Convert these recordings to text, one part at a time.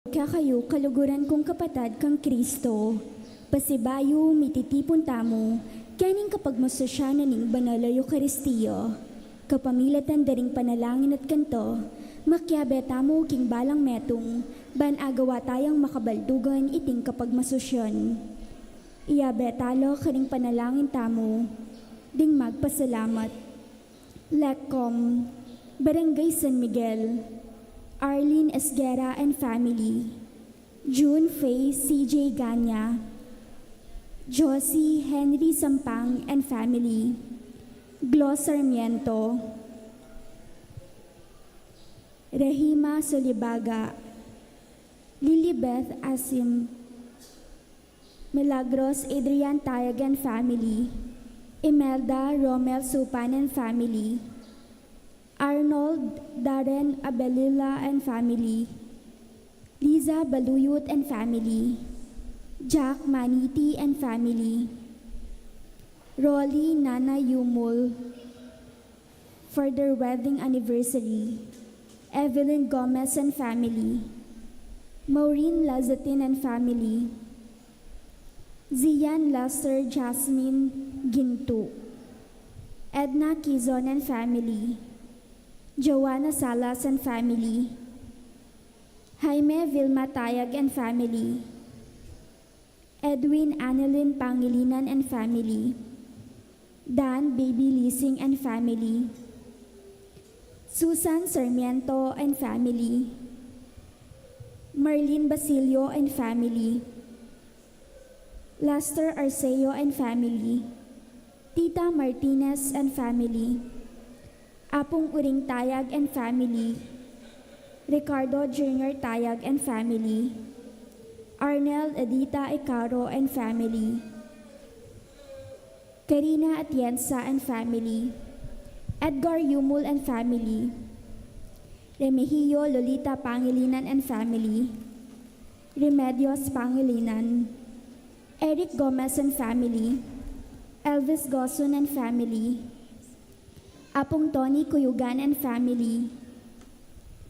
Kakayo kaluguran kong kapatad kang Kristo, pasibayo mititipon tamo, kaning kapag masasya na ning banal a Eucharistiyo, kapamilatan daring panalangin at kanto, makyabe tamo king balang metong, ban agawa tayang makabaldugan iting kapag masosyon. Iyabe talo kaning panalangin tamo, ding magpasalamat. Lecom, Barangay San Miguel, Arlene Esguera and family, June Faye C.J. Ganya, Josie Henry Sampang and family, Glo Sarmiento, Rahima Solibaga, Lilibeth Asim, Milagros Adrian Tayag and family, Imelda Romel Supan and family, Arnold Darren Abelila and family, Liza Baluyot and family, Jack Maniti and family, Rolly Nana Yumul for their wedding anniversary, Evelyn Gomez and family, Maureen Lazatin and family, Zian Lester Jasmine Ginto, Edna Kizon and family, Joanna Salas and family, Jaime Vilma Tayag and family, Edwin Annalyn Pangilinan and family, Dan Baby Leasing and family, Susan Sarmiento and family, Marlene Basilio and family, Lester Arceo and family, Tita Martinez and family, Apong Uring Tayag and family, Ricardo Jr. Tayag and family, Arnel Edita Icaro and family, Karina Atienza and family, Edgar Yumul and family, Remigio Lolita Pangilinan and family, Remedios Pangilinan, Eric Gomez and family, Elvis Gosun and family, Apong Tony Cuyugan and family,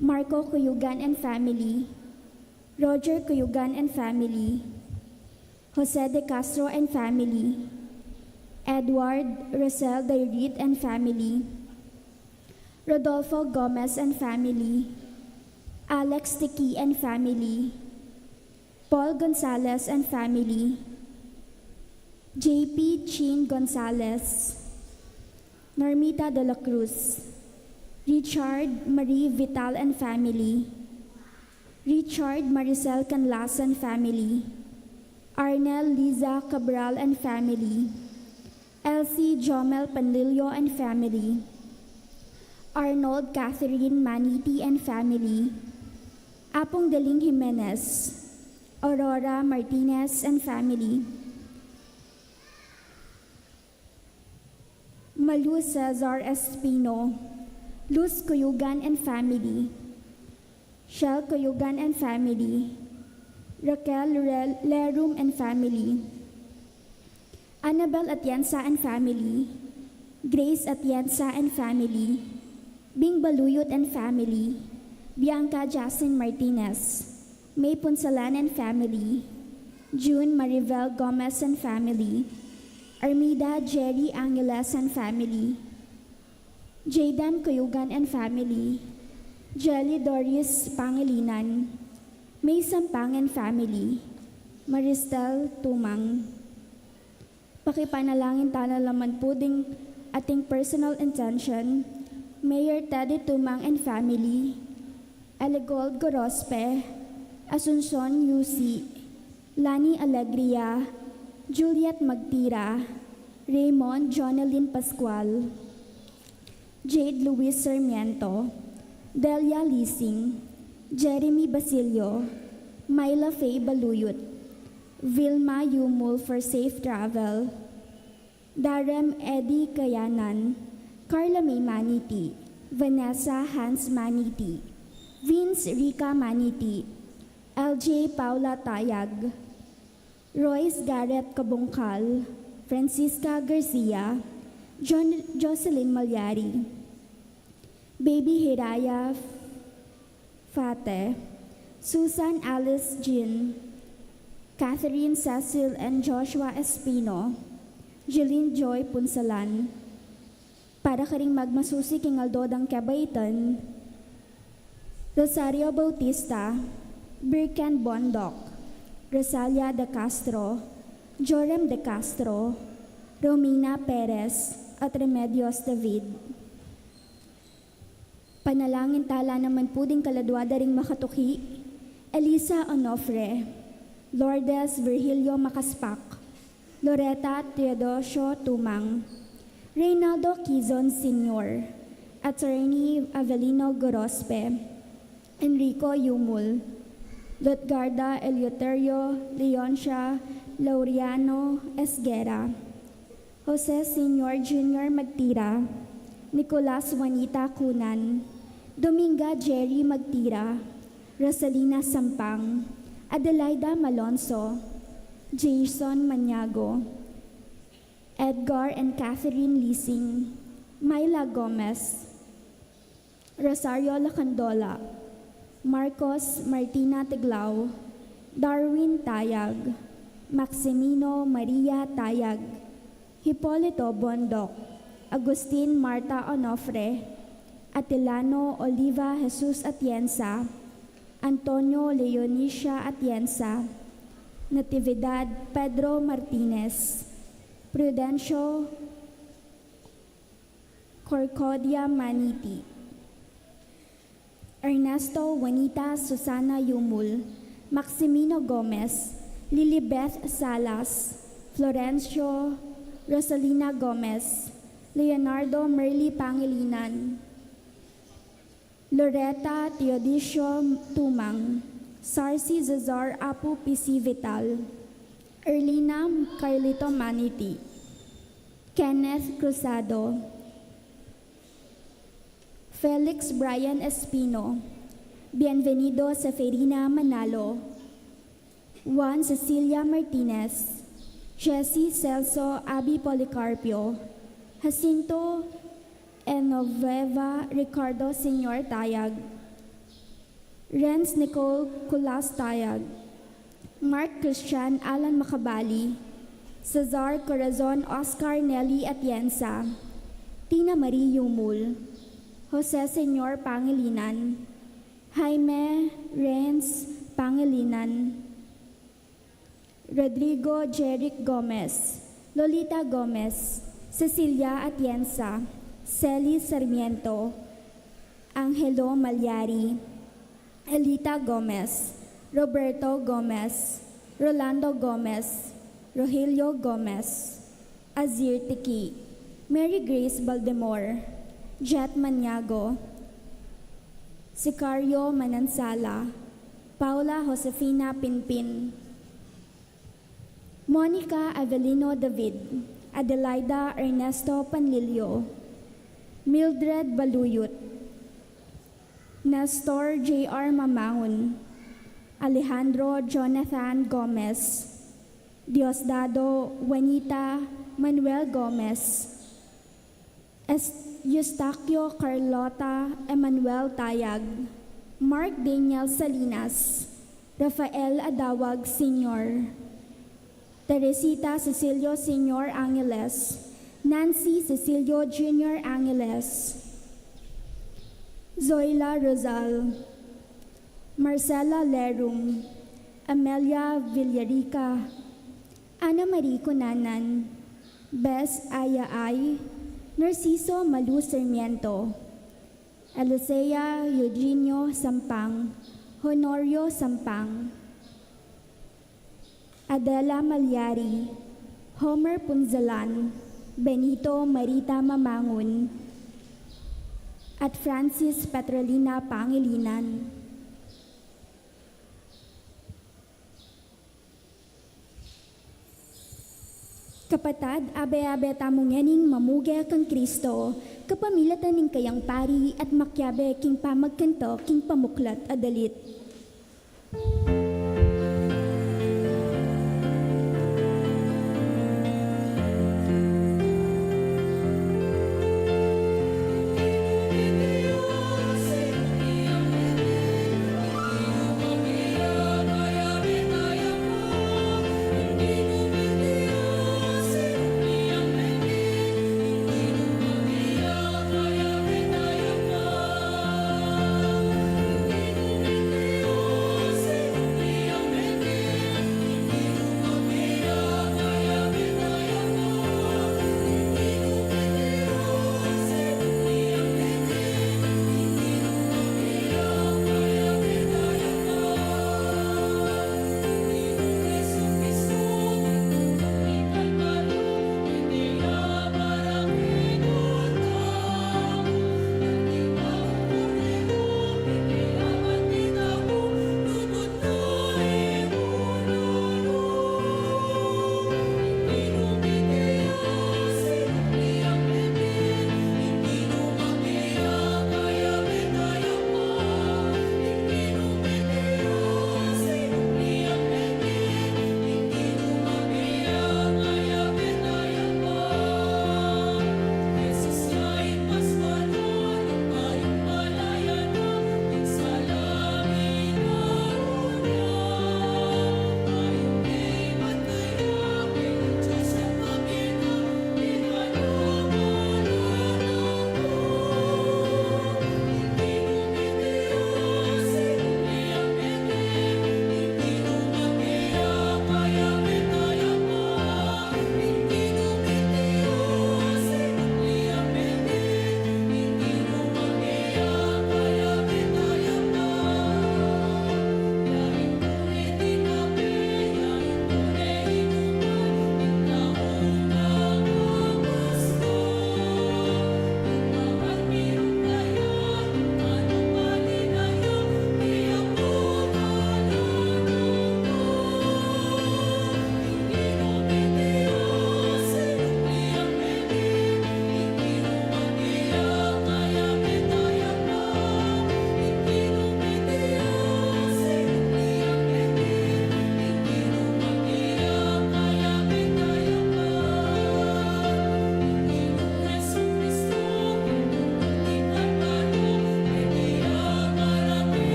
Marco Cuyugan and family, Roger Cuyugan and family, Jose de Castro and family, Edward Rosel Dairit and family, Rodolfo Gomez and family, Alex Tiki and family, Paul Gonzalez and family, JP Chin Gonzalez, Normita de la Cruz, Richard Marie Vital and family, Richard Maricel Canlas and family, Arnel Liza Cabral and family, Elsie Jomel Panlilio and family, Arnold Catherine Maniti and family, Apong Daling Jimenez, Aurora Martinez and family, Malu Cesar Espino, Luz Cuyugan and family, Shell Cuyugan and family, Raquel Lerum and family, Annabel Atienza and family, Grace Atienza and family, Bing Baluyot and family, Bianca Jasin Martinez, May Punsalan and family, June Maribel Gomez and family, Armida Jerry Angeles and family, Jaydan Cuyugan and family, Jelly Doris Pangilinan, May Sampang and family, Maristel Tumang. Pakipanalangin tala laman po ding ating personal intention, Mayor Teddy Tumang and family, Aligold Gorospe, Asuncion UC, Lani Alegria, Juliet Magtira, Raymond Jonalyn Pascual, Jade Luis Sarmiento, Delia Leasing, Jeremy Basilio, Myla Faye Baluyot, Vilma Yumul for safe travel, Darem Eddie Kayanan, Carla May Maniti, Vanessa Hans Maniti, Vince Rica Maniti, LJ Paula Tayag, Royce Garrett Kabungkal, Francisca Garcia, Jocelyn Malyari, Baby Hiraya Fate, Susan Alice Jean, Catherine Cecil and Joshua Espino, Jeline Joy Punsalan, para ka ring magmasusi king Aldodang Kabaitan, Rosario Bautista, Birken Bondok, Rosalia de Castro, Jorem de Castro, Romina Perez, at Remedios David. Panalangin tala naman po din kaladwada ring makatuki, Elisa Onofre, Lourdes Virgilio Makaspak, Loretta Teodosio Tumang, Reynaldo Quizon Sr., Attorney Avelino Gorospe, Enrico Yumul, Lutgarda Eleuterio Leoncia Laureano Esguera, Jose Sr. Jr. Magtira, Nicolas Juanita Cunan, Dominga Jerry Magtira, Rosalina Sampang, Adelaida Malonzo, Jason Maniago, Edgar and Catherine Lising, Myla Gomez, Rosario Lacandola, Marcos Martina Tiglao, Darwin Tayag, Maximino Maria Tayag, Hipolito Bondok, Agustin Marta Onofre, Atilano Oliva Jesus Atienza, Antonio Leonicia Atienza, Natividad Pedro Martinez, Prudencio Corcodia Maniti, Ernesto Juanita Susana Yumul, Maximino Gomez, Lilibeth Salas, Florencio Rosalina Gomez, Leonardo Merly Pangilinan, Loretta Teodisio Tumang, Sarcy Zazar Apu PC Vital, Erlina Carlito Maniti, Kenneth Cruzado, Felix Brian Espino, Bienvenido Seferina Manalo, Juan Cecilia Martinez, Jessie Celso Abi Policarpio, Jacinto Enoveva Ricardo Sr. Tayag, Renz Nicole Culas Tayag, Mark Christian Alan Macabali, Cesar Corazon Oscar Nelly Atienza, Tina Marie Yumul, Jose Sr. Pangilinan, Jaime Renz Pangilinan, Rodrigo Jeric Gomez, Lolita Gomez, Cecilia Atienza, Celi Sarmiento, Angelo Malyari, Elita Gomez, Roberto Gomez, Rolando Gomez, Rogelio Gomez, Azir Tiki, Mary Grace Baldemore, Jet Maniago, Sicario Manansala, Paula Josefina Pinpin, Monica Avelino David, Adelaida Ernesto Panlilio, Mildred Baluyot, Nestor J.R. Mamangon, Alejandro Jonathan Gomez, Diosdado Juanita Manuel Gomez, Eustaquio Carlota Emmanuel Tayag, Mark Daniel Salinas, Rafael Adawag Sr., Teresita Cecilio Sr. Angeles, Nancy Cecilio Jr. Angeles, Zoila Rosal, Marcela Lerum, Amelia Villarica, Ana Marie Cunanan, Bess Ayaay, Narciso Malu Sarmiento, Elisea Eugenio Sampang, Honorio Sampang, Adela Malyari, Homer Punzalan, Benito Marita Mamangon, at Francis Petrolina Pangilinan. Kapatad, abe-abe tamong yaning mamuge kang Kristo, kapamilatan ning kayang pari at makyabe king pamagkanto king pamuklat adalit.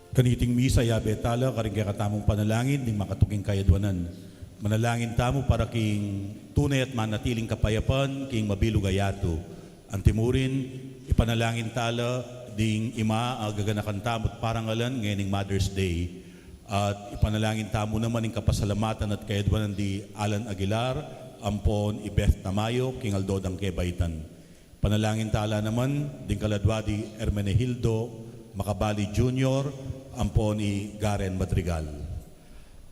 Kaniting misa yabe tala karing kaya katamong panalangin ning makatuking kayadwanan. Manalangin tamo para king tunay at manatiling kapayapan king mabilog ayato. Antimurin ipanalangin tala ding ima agaganakan tamot parangalan ngayon Mother's Day. At ipanalangin tamo naman ing kapasalamatan at kayadwanan di Alan Aguilar, ampon Beth Tamayo, king Aldodang Kebaitan. Panalangin tala naman ding kaladwa di Hermenegildo Macabali Jr., ampon ni Garen Madrigal.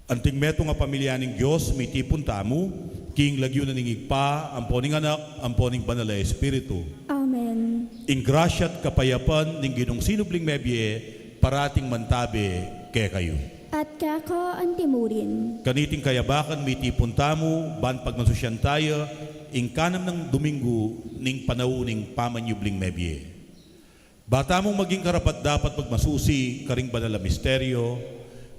Anting meto nga pamilya ng Diyos, may tipon tamo, king lagyo na ning igpa, amponing anak, amponing banal na Espiritu. Amen. Ing grasya at kapayapan ning ginong sinubling mebye, parating mantabi kaya kayo. At kako antimurin. Kaniting kayabakan, may tipon tamo, ban pagnasusyan tayo, ing kanam ng Domingo, ning panauning pamanyubling mebye. Bata mong maging karapat dapat pagmasusi, karing banal na misteryo,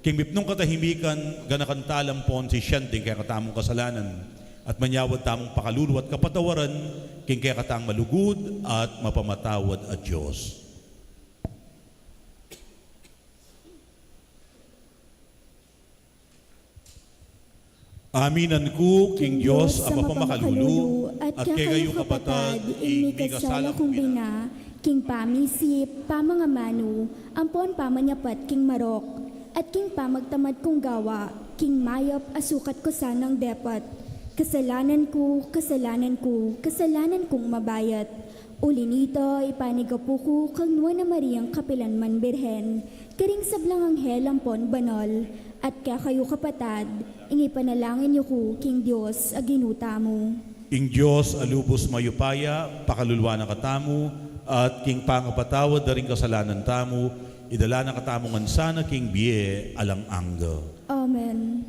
king mipnong katahimikan, ganakan talampon si siyanding kaya katamong kasalanan, at manyawad tamong pakalulu at kapatawaran, king kaya katang malugod at mapamatawad at Diyos. Aminan ko, king Diyos, ang mapamakadulu, at kaya kayo kapatad, ing kasala kong bina, king pamisip, pamangamano, ampon pamanyapat king marok, at king pamagtamad kong gawa, king mayop asukat ko sanang depat. Kasalanan ko, kasalanan ko, kasalanan kong mabayat. Uli nito, ipanigapo ko kang nuwa na Mariang Kapilanman Birhen, karing sablang anghel ampon banal, at kaya kayo kapatad, ingi panalangin niyo ko, king Diyos, aginuta mo. ing Diyos, alubos mayupaya, pakalulwa na katamu, at king pangapatawad na rin kasalanan tamu, idala na katamungan sana king biye alang angga. Amen.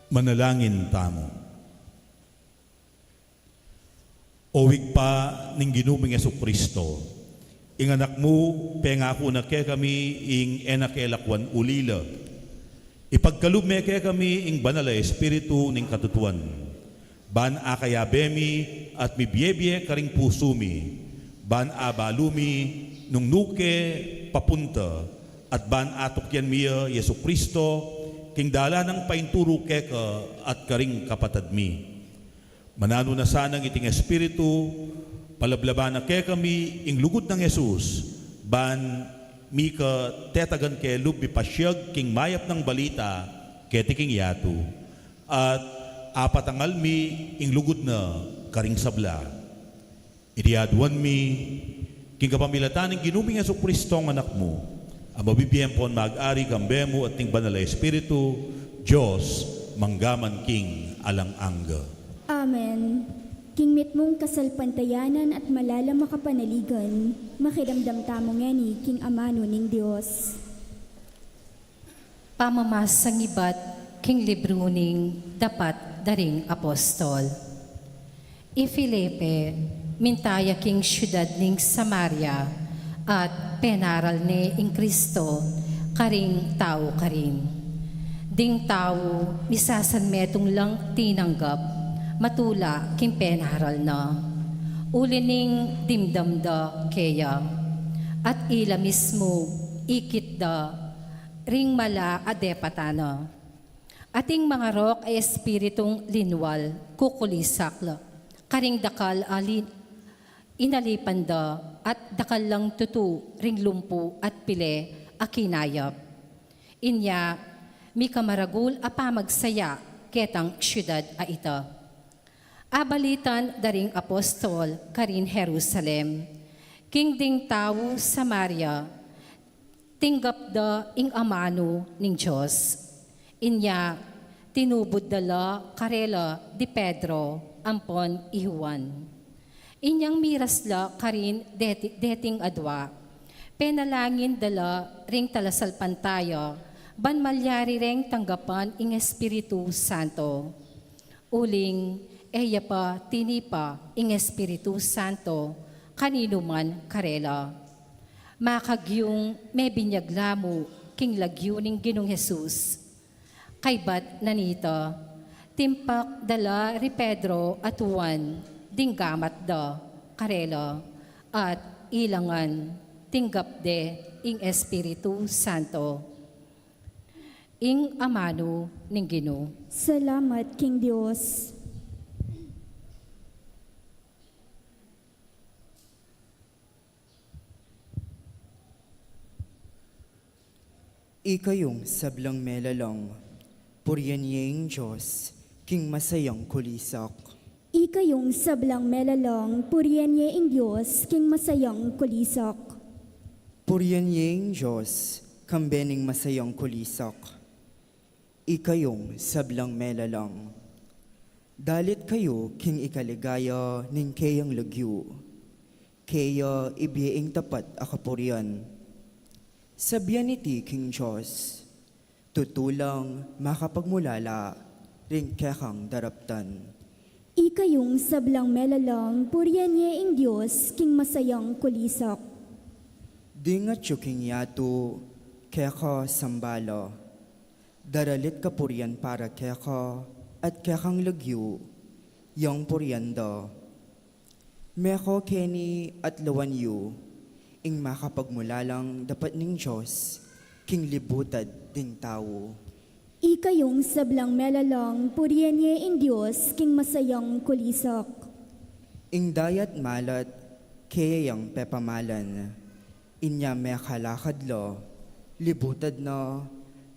Manalangin tamo. Owig pa ning ginuming Kristo, ing anak mo, pengako na kaya kami ing enak elakwan ulila. Ipagkalume kaya kami ing banal na espiritu ning katutuan. Ban akayabemi at mibyebye karing pusumi. Ban abalumi nung nuke papunta. At ban atukyan miya Yesu Kristo, king dala ng painturo keka at karing kapatad mi. Manano na sanang iting espiritu, palablaban na kaya kami ing lugod ng Jesus, ban mi ka tetagan ke lubi pasyag king mayap ng balita keti king yatu, at apatangal mi ing lugod na karing sabla. Idiaduan mi king kapamilatan ng ginuming Yesu Kristo ang anak mo, ang mabibiyempon mag-ari kambemo at ting banal na espiritu, Diyos, manggaman king alang-angga. Amen. King mong kasalpantayanan at malala makapanaligan, makiramdam tamo ngani king amano ning Dios. Pamamasang ibat king libro ning dapat daring apostol. Filipe, mintaya king syudad ning Samaria, at penaral ni ing Kristo, karing tao karin. Ding tao, misasan metong lang tinanggap, matula king penaral na. Ulining dimdamda kaya, at ila mismo ikit da ring mala adepatana. Ating mga rok ay espiritong linwal, kukulisakla, karing dakal alin, inalipanda, at dakal lang tutu, ring lumpu at pile, akinayap. Inya, mi kamaragul apamagsaya, ketang syudad a ita. Abalitan daring apostol, karin Jerusalem, king ding tao Samaria, tinggap da ing amano ning Diyos. Inya, tinubod dala karela di Pedro, ampon ihuan. Inyang mirasla karin deting adwa, penalangin dala ring talasalpantaya, ban malyari ring tanggapan ing Espiritu Santo. Uling, eya pa tinipa ing Espiritu Santo, kanino man karela. Makagyong may binyaglamo king lagyo ning Ginong Jesus. Kaybat nanita, timpak dala ri Pedro at Juan, dinggamat da karela, at ilangan tinggap de ing Espiritu Santo. Ing amano ning Ginoo. Salamat king Dios. Ikayong sablang melalang, purianyeng Diyos, king masayang kulisak. Ikayong sablang melalang, purianye ing Diyos, king masayang kulisak. Purianyeng Diyos, kambening masayang kulisak. Ikayong sablang melalang, dalit kayo king ikaligaya ning kayang lagyo, kaya ibiyaing tapat akapurian. Sabyan iti king Diyos, tutulang makapagmulala, ring kekang daraptan. Ikayong sablang melalang, purianye ing Diyos, king masayang kulisak. Dingat yu king yato, keka sambala, daralit kapurian para keka, at kekang lagyo, yang purianda. Meko keni at lawan yu, ing makapagmulalang dapat ning Diyos, king libutad ding tao. Ikayong sablang melalang, purianye ing Diyos, king masayang kulisak. Ing dayat malat, kayang pepamalan, inya mekalakad lo, libutad na,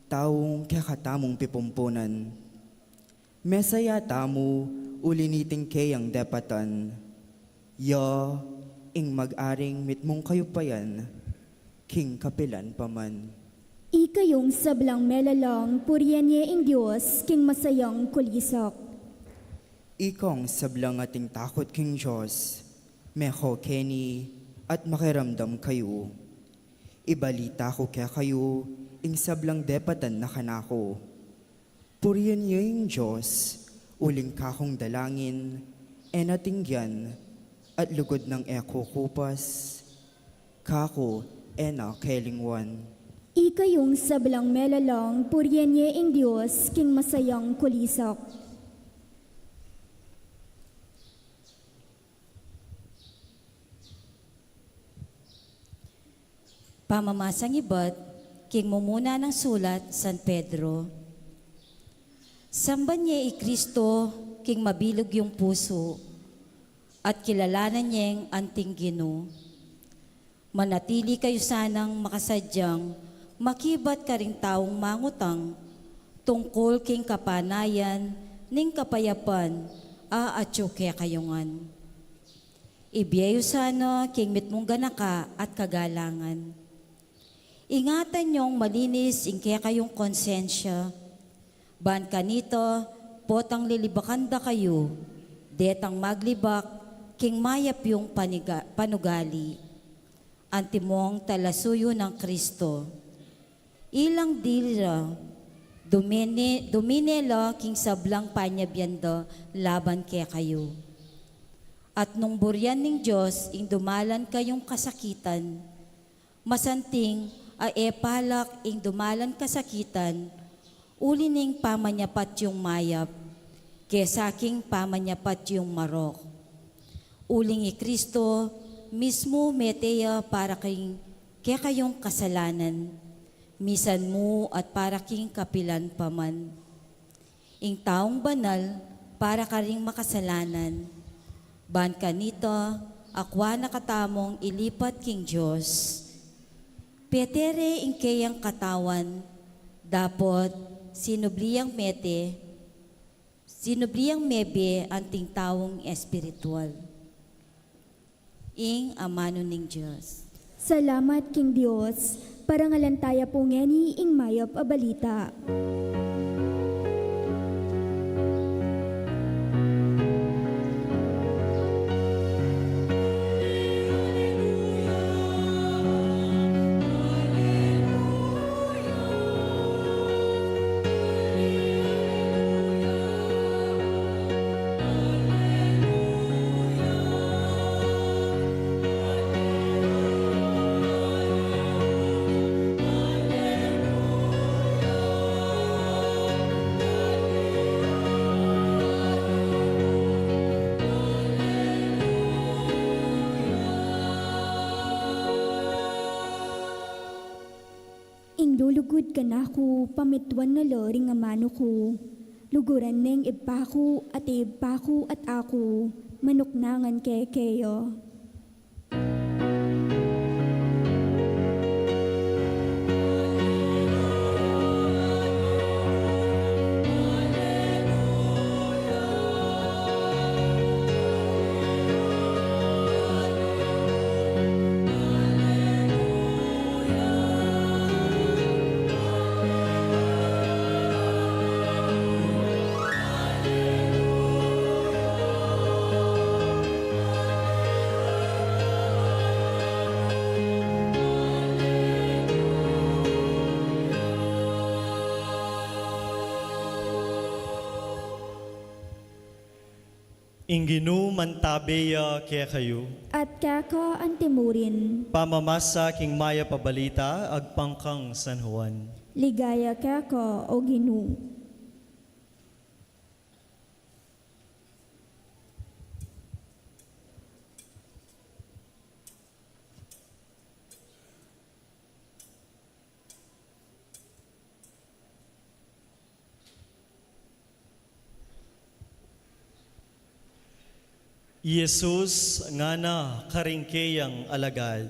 taong kakatamong pipumpunan. Mesaya tamo, uliniting kayang depatan, ya, ing mag-aring mitmong kayo pa yan, king kapilan paman. Ikayong sablang melalang, purianye ing Diyos, king masayang kulisak. Ikong sablang ating takot king Diyos, meko keni at makiramdam kayo. Ibalita ko kaya kayo, ing sablang depatan na kanako. Puriyan niyo yung Diyos, uling kakong dalangin, enatingyan, at lugod ng eko kupas, kako, ena kelingwan. Ikayong sablang melalang, puryenye ing Diyos, king masayang kulisak. Pamamasang ibat, king mumuna ng sulat, San Pedro. Samban niya Kristo, king mabilog yung puso, at kilalanan niyang anting Ginoo. Manatili kayo sanang makasadyang, makibat ka ring taong mangutang, tungkol king kapanayan, ning kapayapan, atyo kaya kayungan. Ibiyayo sana king mitmong ganaka at kagalangan. Ingatan niyong malinis ing kaya kayong konsensya. Ban kanito, potang lilibakanda kayo, detang maglibak, king mayap yung panugali. Antimong talasuyo ng Kristo. Ilang dilra, dominela king sablang panyabyanda laban kaya kayo. At nung buryan ng Diyos, ing dumalan kayong kasakitan, masanting palak ing dumalan kasakitan, uli ning pamanyapat yung mayap, kesaking pamanyapat yung marok. Uling Kristo, mismo meteya para kaya kayong kasalanan, misan mo at para king kapilan paman. Ing taong banal, para ka ring makasalanan, ban kanito, akwa nakatamong ilipat king Diyos. Petere ing kayang katawan, dapot sinubliyang mebe anting taong espiritual. Ing amano ning Diyos. Salamat king Diyos, parangalantaya po ngeni ing mayap a balita. Lulugod ka na ko, pamitwan na loring nga mano ko. Luguran neng ibpako at ako, manuknangan kekeyo. Inginu mantabeya kaya kayo, At kako ang timurin, pamamasa king maya pabalita, agpangkang San Juan. ligaya kako o Ginoo. Jesus nga na karingkeyang alagad,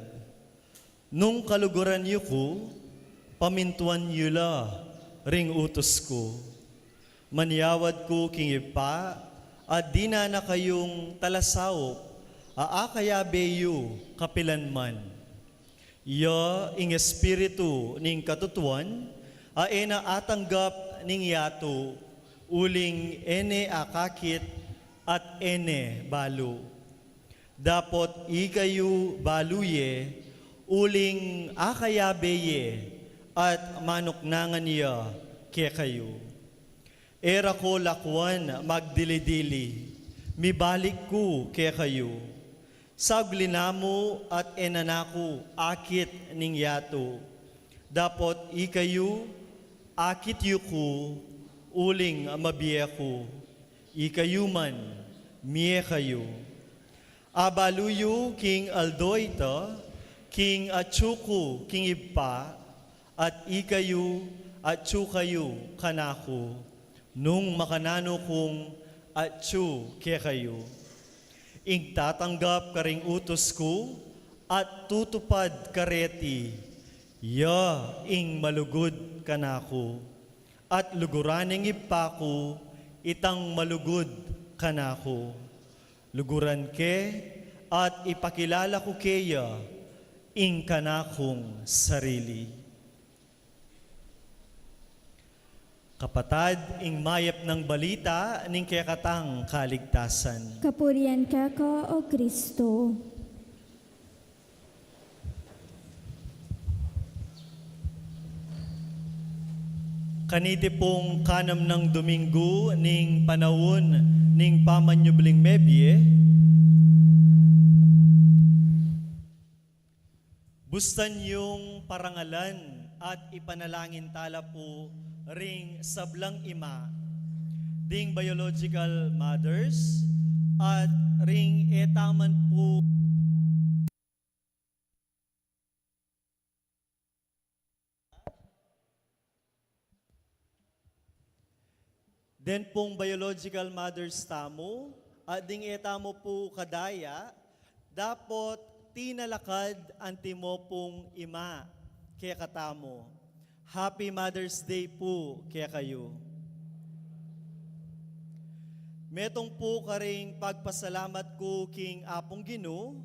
nung kaluguran yu ko, pamintuan yu la, ring utos ko. Manyawad ko king ipa, at di na kayong talasawop, aakayabe yu kapilanman. Ya ing espiritu ning katutuan, aena atanggap ning yato, uling ene akakit, at ene balu. Dapot igayu baluye, uling akayabeye, at manuknangan niya kaya kayo. Era ko lakwan magdili-dili, mibalik ko kaya kayo. Saglinamo at enanako akit ning yato. Dapat ikayo akit yuko uling mabiya ko. Ikayo man miye kayo. Abaluyo king aldoita, king atsuko king ipa, at ikayo atsu kayo kanako. Nung makanano kong atsu kaya kayo. Ing tatanggap karing utos ko at tutupad kareti, ya ing malugod kanako, at luguraning ipako itang malugod kanako. Luguran ke at ipakilala ko keya ing kanakong sarili. Kapatad, ing mayap ng balita ning kayakatang kaligtasan. Kapurian ka o Kristo. Kaniti pong kanam ng Domingo ning panahon ning pamanyubling mebye, bustan yung parangalan at ipanalangin tala po ring sablang ima, ding biological mothers, at ring etaman po den pong biological mothers tamo, at ding etamo po kadaya, dapat tinalakad antimo pong ima kaya katamo. Happy Mother's Day po kaya kayo. Metong po karing pagpasalamat ko king apong Gino,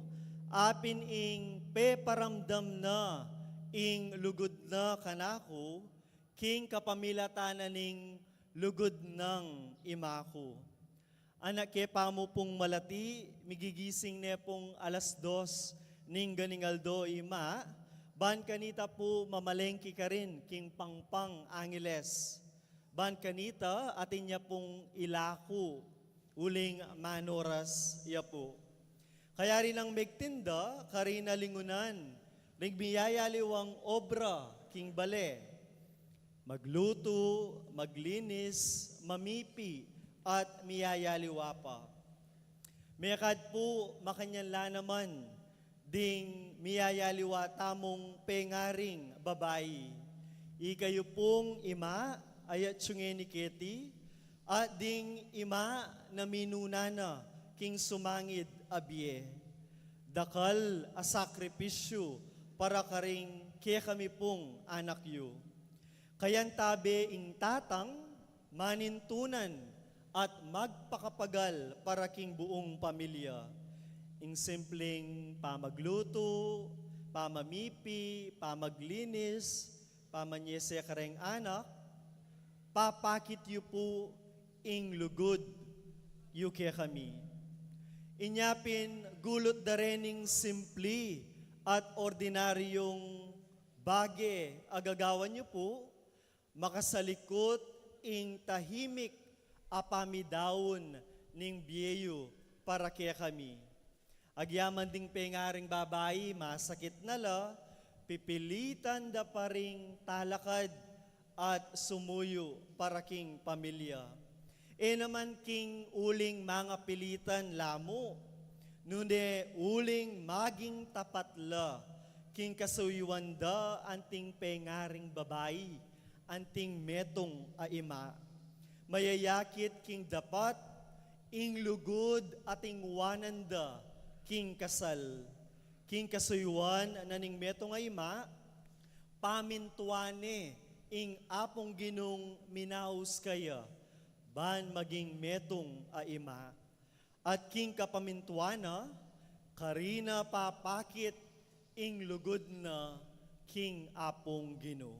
apin ing peparamdam na ing lugod na kanako, king kapamilatanan ning lugod ng imako. Anak ke pamo pong malati, migigising ne pong 2:00 ning ganingaldo ima, ban kanita po mamalengki ka rin king pangpang Angeles. Ban kanita atin niya pong ilako uling manoras ya po. Kaya rin ang megtinda karina lingunan ring biyayaliwang obra king bale. Magluto, maglinis, mamipi at miyayaliwa pa. Mayakad po makanyanla naman ding miyayaliwa tamong pengaring babayi. Ikayo pong ima ayat syungeni keti, at ding ima na minunana king sumangid abye. Dakal a sakripisyo para karing kaya kami pong anak yu. Kayan tabi ing tatang manintunan at magpakapagal para king buong pamilya. Ing simpleng pamagluto, pamamipi, pamaglinis, pamanyese kareng anak, papakit yu po ing lugod yu kaya kami. Inyapin gulot darening simpli at ordinaryong bage agagawan yu po, makasalikot ing tahimik apamidawon ning biyeyo para kaya kami. Agyaman ding pengaring babayi, masakit na la, pipilitan da pa ring talakad at sumuyo para king pamilya. E naman king uling mga pilitan lamo, nunde uling maging tapat la, king kasuyuan da anting pengaring babayi, anting metong aima. Mayayakit king dapat, ing lugod ating wananda, king kasal, king kasuyuan naning metong aima, pamintuane ing apong Ginong minaus kaya, ban maging metong aima. At king kapamintuana, karina papakit ing lugod na king apong Ginoo.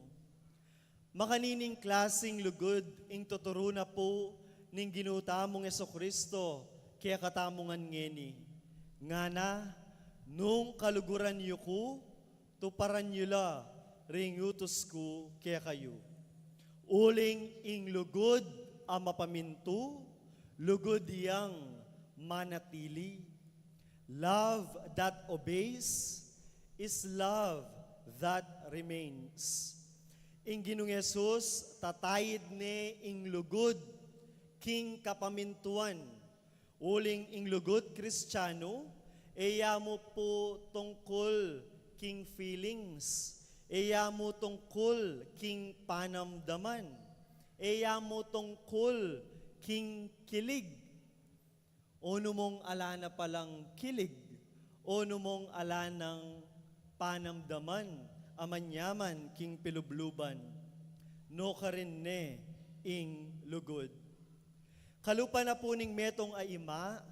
Makanining klasing lugod ing tuturo na po ning ginutamong Jesucristo kaya katamongan ngeni. Nga na, nung kaluguran yu ko, tuparan yu la, ring utos ko kaya kayo. Uling ing lugod a mapamintu, lugod yang manatili. Love that obeys is love that remains. Ing Ginong Yesus, tatayid ne ing lugod, king kapamintuan, uling ing lugod Kristiyano, eya mo po tungkol king feelings, eya mo tungkol king panamdaman, eya mo tungkol king kilig. Ono mong alana palang kilig, ono mong alanang panamdaman, amanyaman king pilubluban, no ka rin ne ing lugod. Kalupa na po ning metong aima,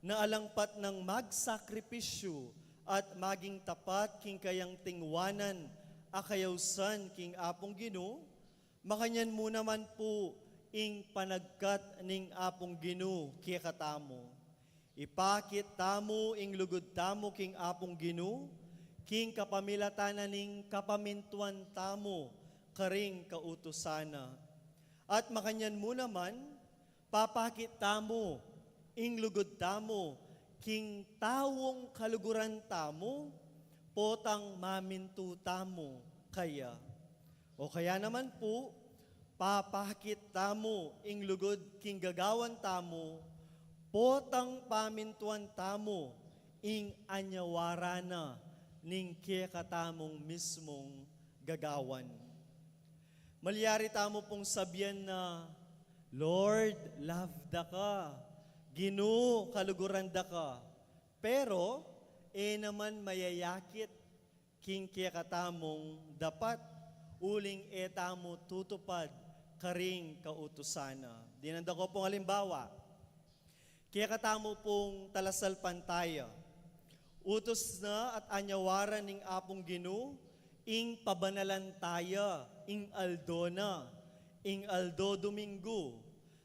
na alangpat ng magsakripisyo at maging tapat king kayang tingwanan, akayawsan king apong Ginoo, makanyan mo naman po ing panagkat ning apong Ginoo kaya katamo. Ipakit tamo ing lugod tamo king apong Ginoo, king kapamilatanan ning kapamintuan tamo, karing kautosana. At makanyan mo naman, papakit tamo, ing lugod tamo, king tawong kaluguran tamo, potang mamintu tamo kaya. O kaya naman po, papakit tamo, ing lugod king gagawan tamo, potang pamintuan tamo, ing anyawarana, ning kekatamong mismong gagawan. Malyari tamo pong sabihan na, Lord, love da ka, Ginoo, kaluguran da ka. Pero, naman mayayakit, king kekatamong dapat, uling etamo tutupad, karing kautusana. Dinanda ko pong halimbawa, kekatamo pong talasal pantaya, utos na at anyawaran ning apong Ginoo, ing pabanalan taya, ing aldona, ing aldo domingo,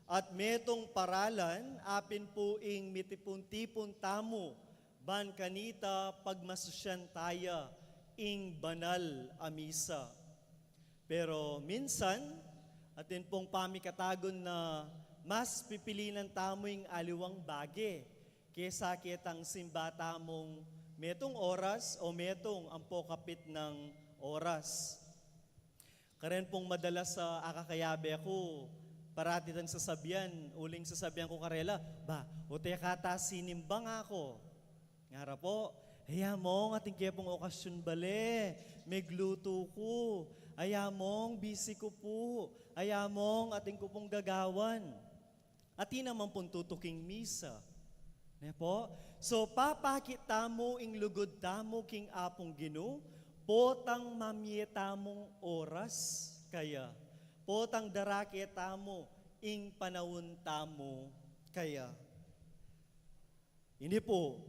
at metong paralan, apin po ing mitipun-tipon tamo, ban kanita pagmasusyan taya, ing banal amisa. Pero minsan, atin pong pamikatagon na mas pipilinan tamo ing aliwang bage, kesa kitang simba tamong metong oras o metong ampo kapit ng oras. Karen pong madalas sa akakayabe ako, parati tang sasabihan, uling sasabihan ko karela, ba, ute kata sinimbang ako. Ngara po, haya mong ating kaya pong okasyon bale, may gluto ko, haya mong busy ko po, haya mong ating ko pong gagawan. At naman pong tutuking misa. Ne po? So, papakit tamo ing lugod tamo king apong Ginoo, potang mamietamong oras kaya. Potang darake tamo ing panawon tamo kaya. Ini po,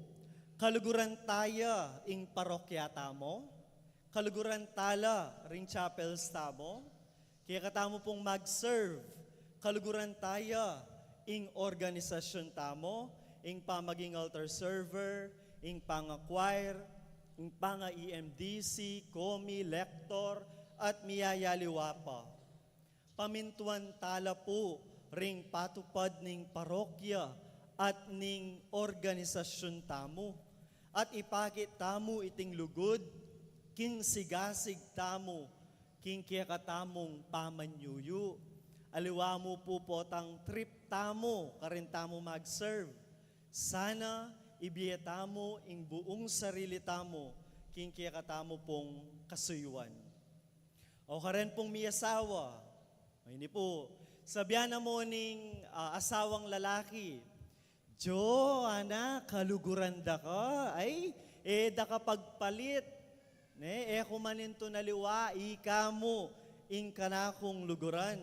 kaluguran taya ing parokya tamo, kaluguran tala ring chapels tamo, kaya katamo pong mag-serve, kaluguran taya ing organisasyon tamo, ing pamaging altar server, ing panga-choir, ing panga-EMDC, komi, lektor, at miyayaliwa pa. Pamintuan tala po ring patupad ning parokya at ning organisasyon tamo. At ipakit tamo iting lugod, king sigasig tamo, king kiyakatamong pamanyuyo. Aliwa mo po potang trip tamo, karin tamo mag-serve. Sana ibiyetamo ing buong sarili tamo, king kiyakatamo pong kasuyuan. O karen pong miyasawa, ini po, sabihan na mo ning asawang lalaki, Jo, anak, kaluguran da ka, ay, da ka pagpalit, ne, kumaninto naliwa, ika mo, ing kanakong luguran.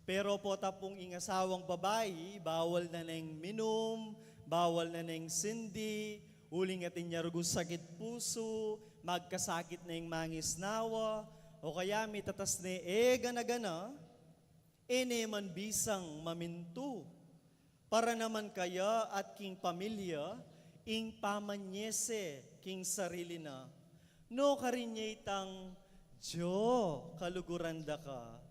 Pero po tapong ingasawang babae, bawal na nang minom, bawal na nang sindi, uling atin niya rugus sakit puso, magkasakit na yung mangisnawa, o kaya may tatas ni gana-gana, man bisang mamintu. Para naman kaya at king pamilya, ing pamanyese king sarili na, no karinyay tang, Jo, kaluguran da ka.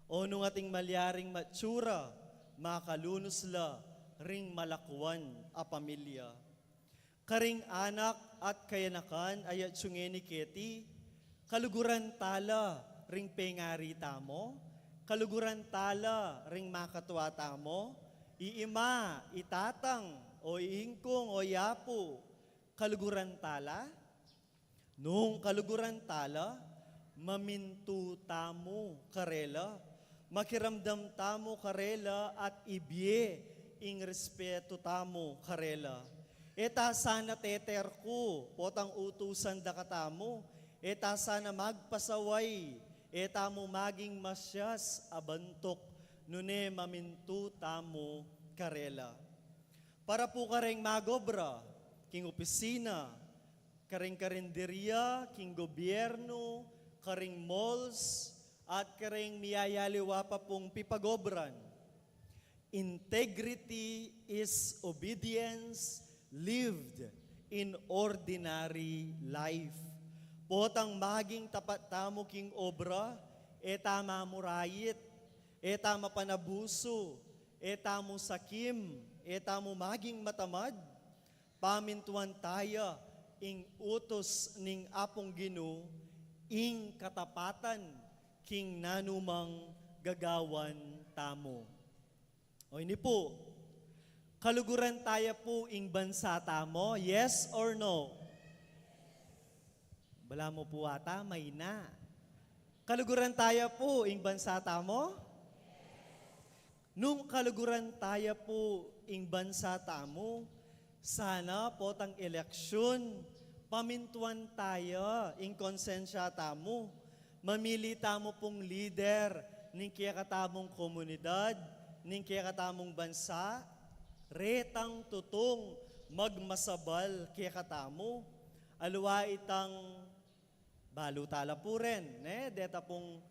O nung ating malyaring matsura, makalunosla, ring malakwan a pamilya. Karing anak at kayanakan ayat sungeni keti, kaluguran tala ring pengari tamo, kaluguran tala ring makatwa tamo, iima, itatang, o iingkong, o yapo, kaluguran tala. Nung kaluguran tala, mamintu tamo karela, makiramdam tamo karela at ibye ing respeto tamo karela. Eta sana teter ko, potang utusan da katamo, eta sana magpasaway, eta mo maging masyas abantok, nune mamintu tamo karela. Para po kareng magobra, king opisina, karing karinderya, king gobyerno, karing malls, at karing miyayaliwa pa pong pipagobran. Integrity is obedience lived in ordinary life. Potang maging tapat tamo king obra, eta mamurayit, eta mapanabuso, eta mo sakim, eta mo maging matamad, pamintuan taya, ing utos ning apong Ginoo, ing katapatan, king nanumang gagawan tamo. O ini po, kaluguran tayo po ing bansa tamo, yes or no? Bala mo po ata, may na. Kaluguran tayo po ing bansa tamo? Nung kaluguran tayo po ing bansa tamo, sana po tang eleksyon, pamintuan tayo ing konsensya tamo, mamili tamo pong leader ning kaya katamong komunidad, ning kaya katamong bansa, retang tutong magmasabal kaya katamo, alwa itang balutala po rin, deta pong,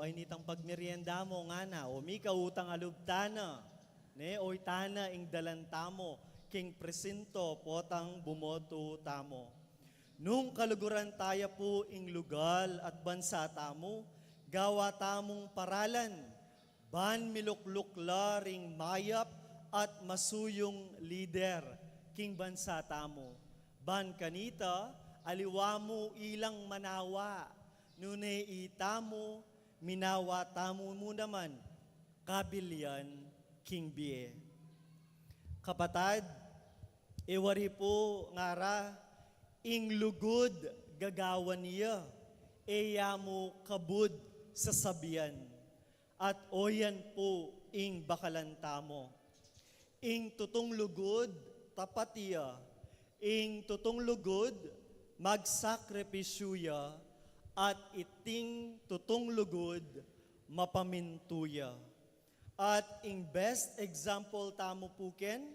ay nitang pagmerienda mo nga na, o mi kautang alubtana, o itana ing dalantamo, king presinto potang bumoto tamo. Nung kaluguran tayo po ing lugal at bansa tamo, gawa tamong paralan, ban miluklukla ring mayap at masuyong leader, king bansa tamo. Ban kanita, aliwa mo ilang manawa, nune itamo, minawa tamo mo naman, kabilyan, king bie. Kapatad, iwari po ngara, ing lugod gagawan niya, eya mo kabud sa sabian, at oyan po ing bakalanta mo. Ing tutong lugod, tapat iya, ing tutong lugod, magsakripisyoya, at iting tutong lugod, mapamintuya. At ing best example tamo po ken,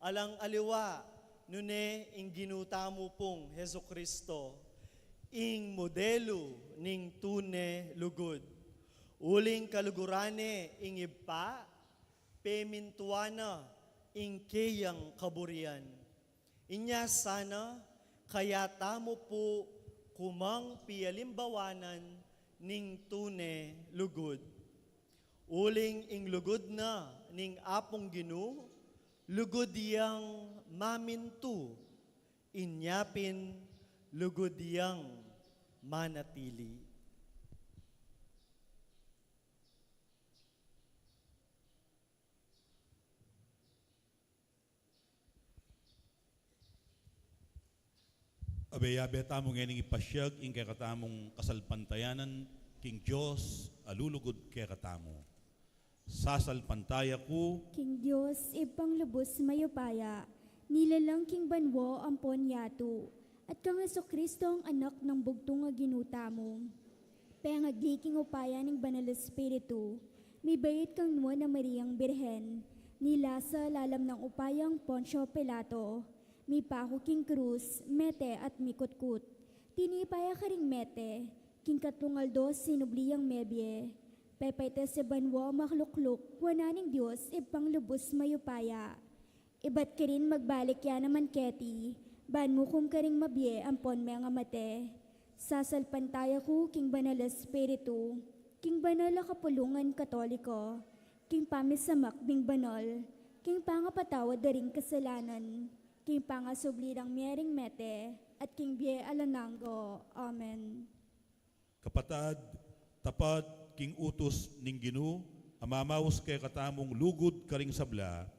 alang aliwa, nune ing ginutamo pong Heso Kristo, ing modelo ning tune lugod. Uling kalugurane ing ipa, pemintuana ing kayang kaburian. Inya sana, kaya tamo po kumang pialimbawanan ning tune lugod. Uling ing lugod na ning apong Ginoo, lugod diyang mamintu, inyapin lugod diyang manatili. Abe tamong ening ipasyag ing kay katamong kasalpantayanan king Dios alulugod kay katamo. Sasalpantaya ko King Diyos, ipanglubos mayupaya, nilalang king banwo ang ponyato, at kang Kristo ang anak ng bugtong nga ginuta mo. Pengagliking upaya ng Banal Espiritu, may bayit kang nuwa na Mariang Birhen, nila sa lalam ng upayang Poncio Pilato, may pako king krus, mete at mikutkut. Tinipaya ka ring mete, king katungaldos sinubliyang mebye, pepete sa banwa maklukluk, wananing Diyos ipanglubos mayupaya. Iba't ka rin magbalik ya naman keti, ban mo kum ka ring mabye ang pon mga mate. Sasalpantaya ko king Banal Espiritu, king banal a kapulungan katoliko, king pamisamak ding banal, king pangapatawad daring kasalanan, king pangasublirang miyering mete, at king bie alananggo. Amen. Kapatad, tapat, king utos ning Ginu, amamaos kay katamong lugod karing sabla,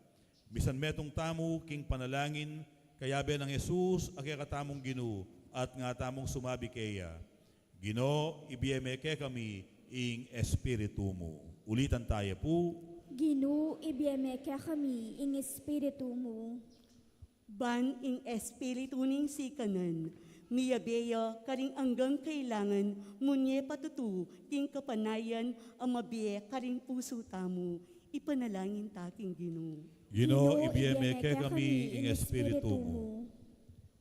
bisan metong tamo king panalangin, kayabe ng Jesus ake katamong Ginu, at nga tamong sumabi kaya. Gino, ibiyeme ke kami ing espiritu mo. Ulitan tayo po. Ginu, ibiyeme kaya kami, ing espiritu mo. Ban ing espiritu ning sikanan, miyabeya karing anggang kailangan, munye patutu, ting kapanayan, amabiye karing puso tamo, ipanalangin taking Gino. Gino, ibiyeme ke kami ing espiritu mo.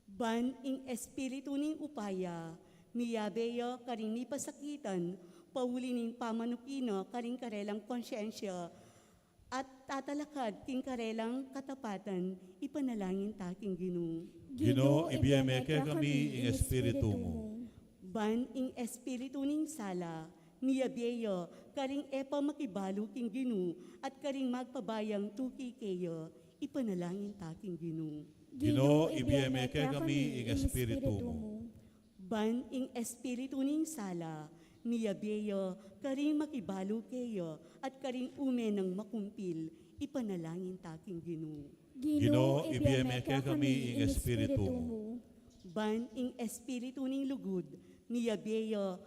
Ban ing espiritu ning upaya, miyabeya karing nipasakitan, pauli ning pamanukino karing karelang konsyensya, at tatalakad king karelang katapatan, ipanalangin taking Gino. Gino, ibiyeme ke kami ing espiritu mo. Ban ing espiritu ning sala, miyabeyo, karing epa makibalo king Gino, at karing magpabayang tuki keyo, ipanalangin taking Gino. Gino, ibiyeme ke kami ing espiritu mo. Ban ing espiritu ning sala, miyabeyo, karing makibalo keyo, at karing ume ng makumpil, ipanalangin taking Gino. Gino, ibiyeme ke kami ing espiritu mo. Ban ing espiritu ning lugod, miyabeyo,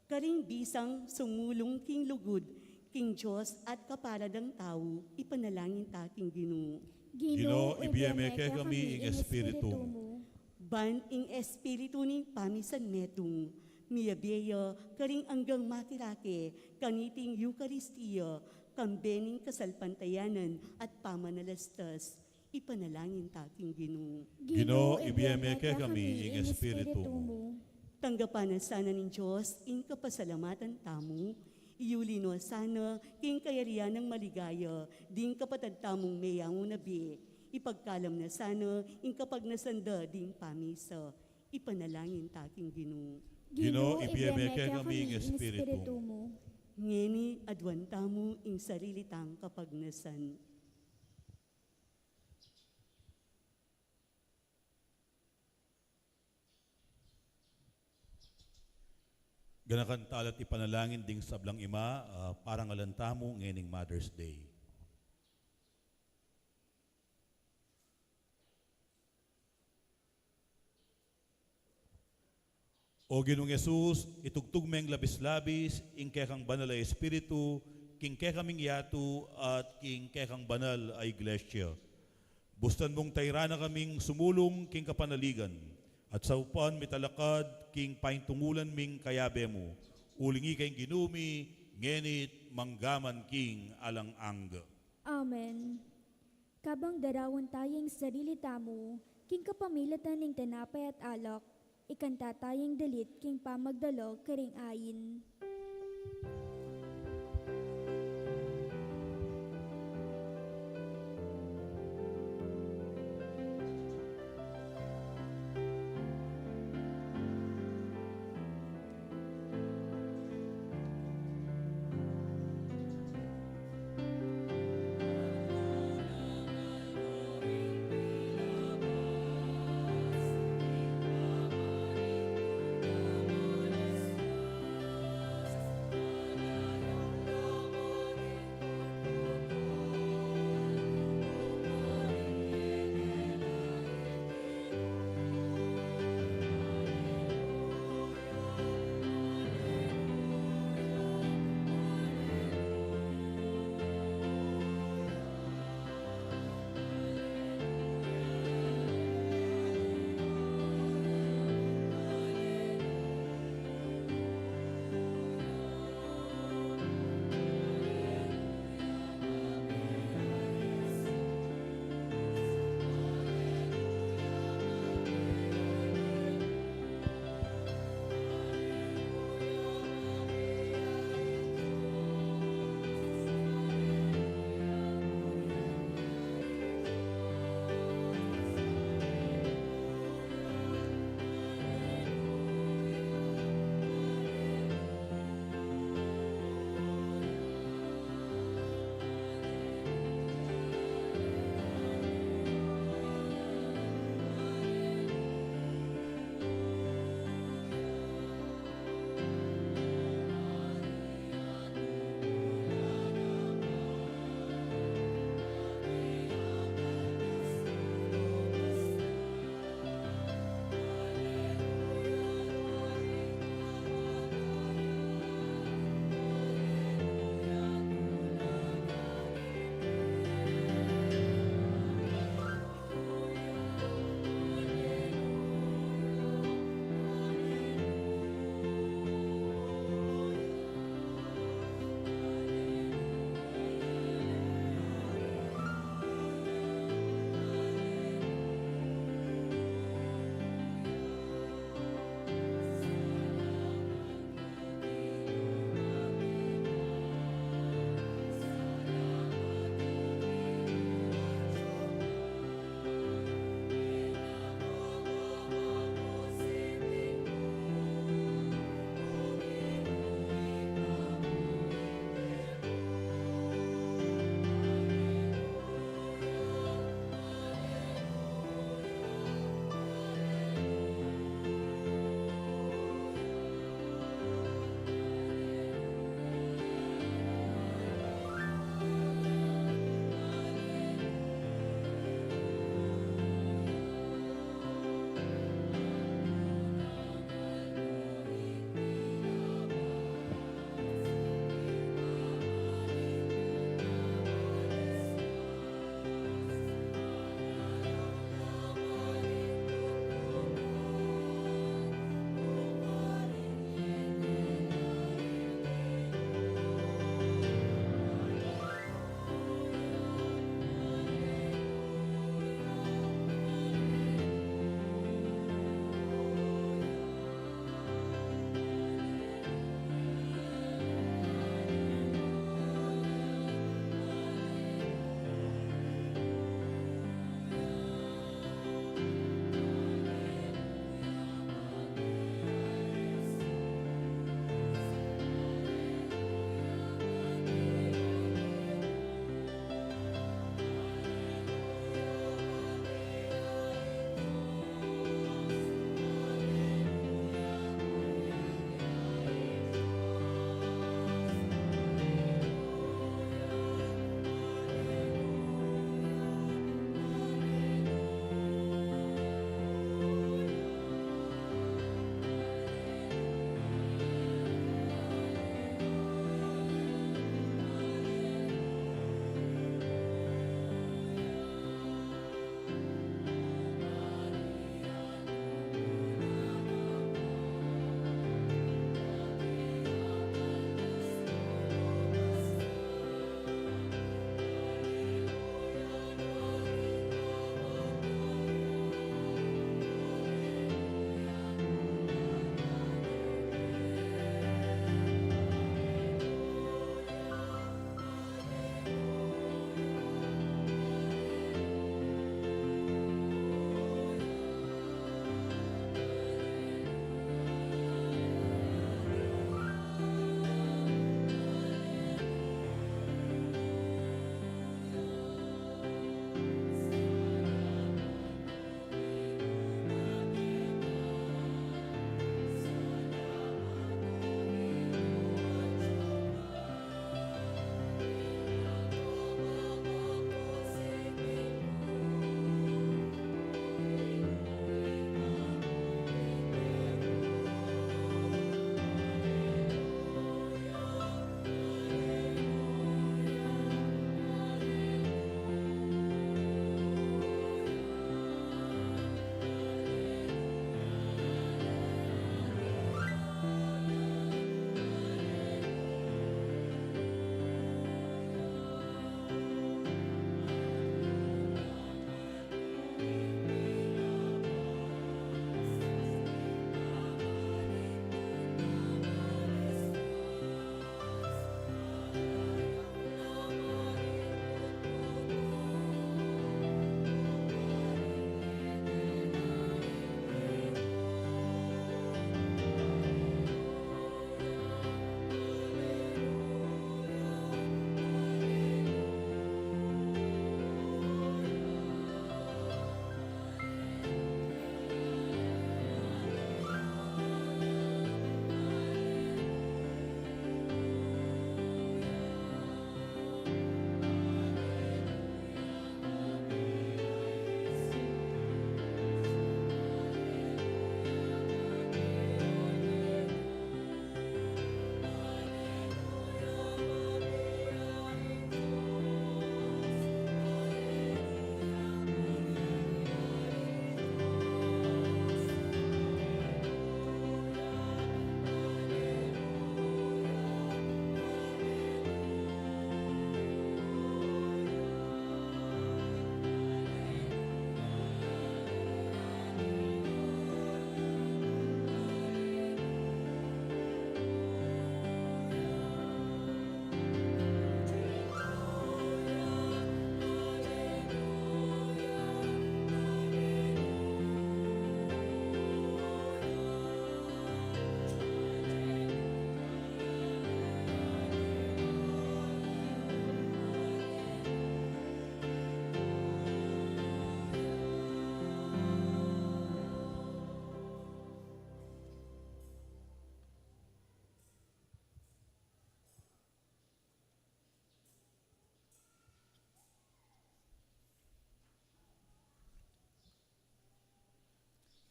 karing bisang sumulong king lugod, king Diyos at kaparadang tao, ipanalangin taking Gino. Gino, ibiyeme ke kami ing espiritu mo. Ban ing espiritu ning pamisan metong, miyabeyo, karing anggang makirake, kaniting Eukaristiya, kambening kasalpantayanan at pamanalastas, ipanalangin taking Gino. Gino, ibiyeme ke kami ing espiritu mo. Tanggapan sana ng Diyos, ing kapasalamatan tamo, iulino sana, king kayarian ng maligaya, ding kapatad tamong mayang unabi, ipagkalam na sana, ing kapag nasanda, ding pamisa, ipanalangin taking Gino. Gino, ibiyeme ke kami ing espiritu mo. Ngeni adwan tamo, ing sarilitang kapagnasan. Ganakan talat ipanalangin ding sablang ima, parang alantamo ngening Mother's Day. O Ginong Yesus, itugtog meng labis-labis, ing kekang banal ay espiritu, king kekaming yatu, at king kekang banal ay iglesia. Bustan mong tayrana kaming sumulong king kapanaligan, at sa upan mitalakad king paintungulan ming kayabe mo, ulingi kayong ginumi, ngenit manggaman king alang angga. Amen. Kabang darawan tayong sarili tamo, king kapamilatan ng tinapay at alak, ikanta tayong dalit king pamagdalo karing ayin.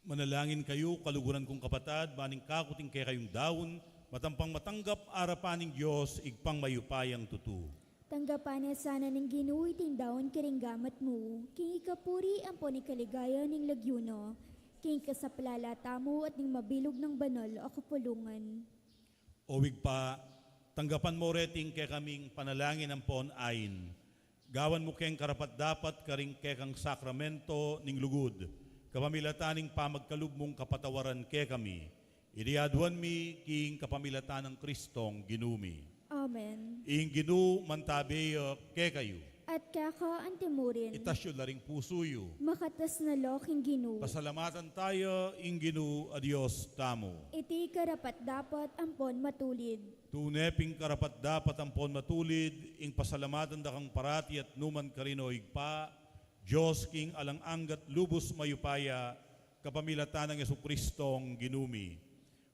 Manalangin kayo, kaluguran kong kapatad, maning kakuting kay kayong daon, matampang matanggap arapaning Diyos, igpang mayupayang tutu. Tanggapan niya sana ng Ginoo iting daon karinggamat mo, king ikapuri ang po ni kaligaya ning lagyuno, king kasaplalata mo at ning mabilog ng banal o kapulungan. Owig pa, tanggapan mo reting kay kaming panalangin ang pon ayin. Gawan mo keng karapat dapat karing kekang sakramento ning lugod. Kapamilataning pamagkalub mong kapatawaran ke kami. Iriaduan mi king kapamilatan ng Kristong ginumi. Amen. Ing ginu mantabeyo ke kayo. At kaka ang timurin, Itasyo na ring pusuyo. makatas na loking Ginoo. Pasalamatan tayo, ing ginu adios tamo. Iti karapat dapat ampon matulid. Tuneping karapat dapat ang pon matulid, ing pasalamatan da kang parati at numan karino igpa, Diyos king alang anggat lubos mayupaya, kapamilatan ng Yesukristong ginumi.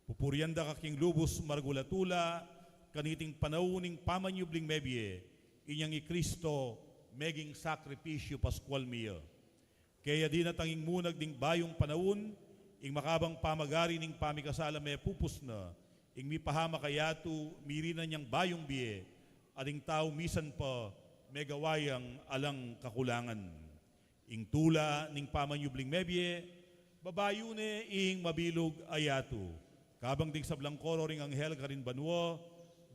Pupuryan da ka king lubos margulatula, kaniting panauning pamanyubling mebye, inyang i-Kristo, meging sakripisyo paskwal miya. Kaya di natanging munag ding bayong panahon, ing makabang pamagari ning pamikasala me pupus na, ing mipahama kayatu, mirina niyang bayong biye, ading tao misan pa, megawayang alang kakulangan. Ing tula ning pamanyubling mebye, babayune ing mabilog ayatu. Kabang ding sablang koro ring anghel karin banwo,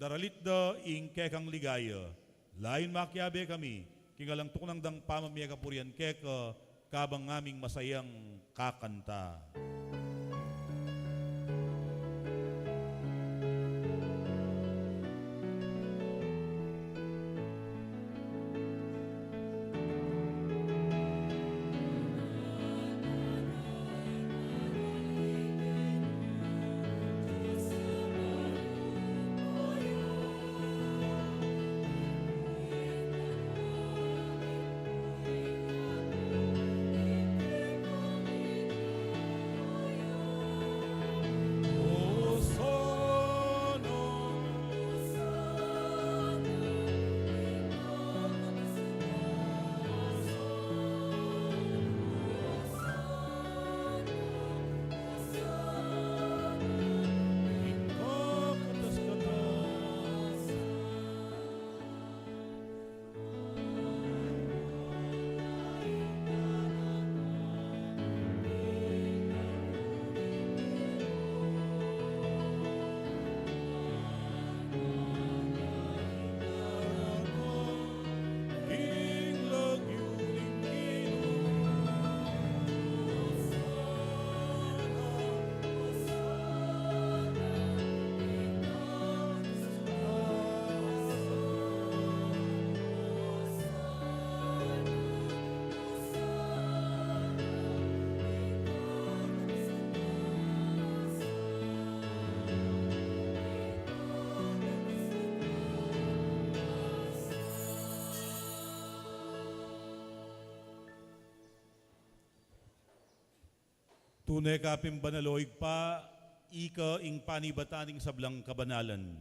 daralit da ing kekang ligaya. Lain makyabe kami, kingalang tuknang dang pamamaya kapurian keka, kabang ngaming masayang kakanta. Tunay kapim banaloig pa, ika ing panibataning sablang kabanalan.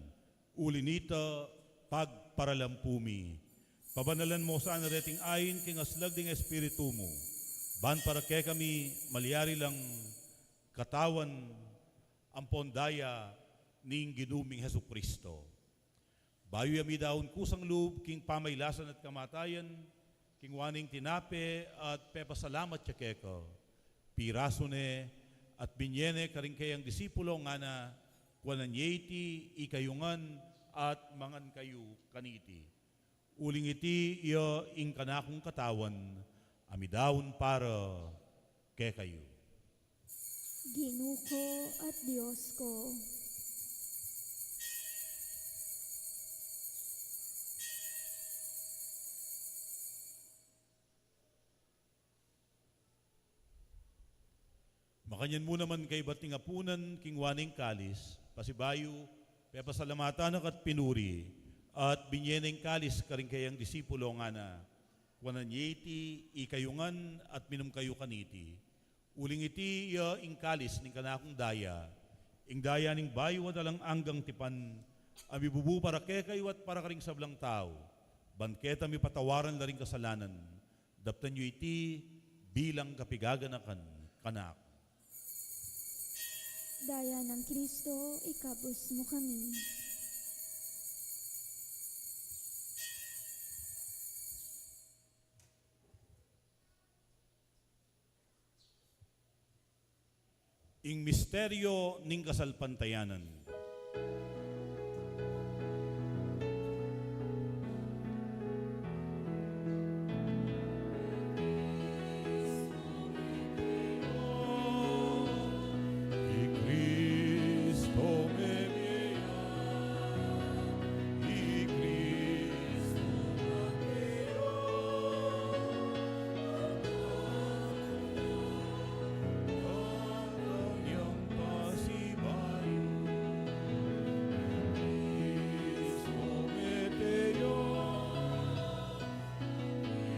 Uli nita, pagparalampumi. Pabanalan mo sa anareting ayin, king aslag ding espiritu mo. Ban para kay kami, maliyari lang katawan, ang pondaya, ning ginuming Hesu Kristo. Bayo yami daon kusang loob, king pamaylasan at kamatayan, king waning tinape at pepasalamat siya keko. Piraso ne at binyene karing kayang disipulo nga na kuanan yeti, ikayungan at mangan kayo kaniti. Uling iti iyo ing kanakong katawan, amidawon para ke kayo. Ginoo ko at Diyos ko. Makanyan mo naman kay bating apunan, king waning kalis, pasibayo, pepasalamatan at pinuri, at binyeneng kalis karing kayang disipulo nga na, kuanan yeti, ikayungan at minum kayo kaniti. Uling iti ya ing kalis ning kanakong daya, ing daya ning bayo at alang anggang tipan, amibubu para ke kayo at para karing sablang tao, banketa mi patawaran na ring kasalanan, daptan nyo iti bilang kapigaganakan kanak. Daya ng Kristo, ikabos mo kami. Ing misteryo ning kasalpantayanan. Y Cristo me guía, y Cristo kanyang pasibayo. Cristo me guía,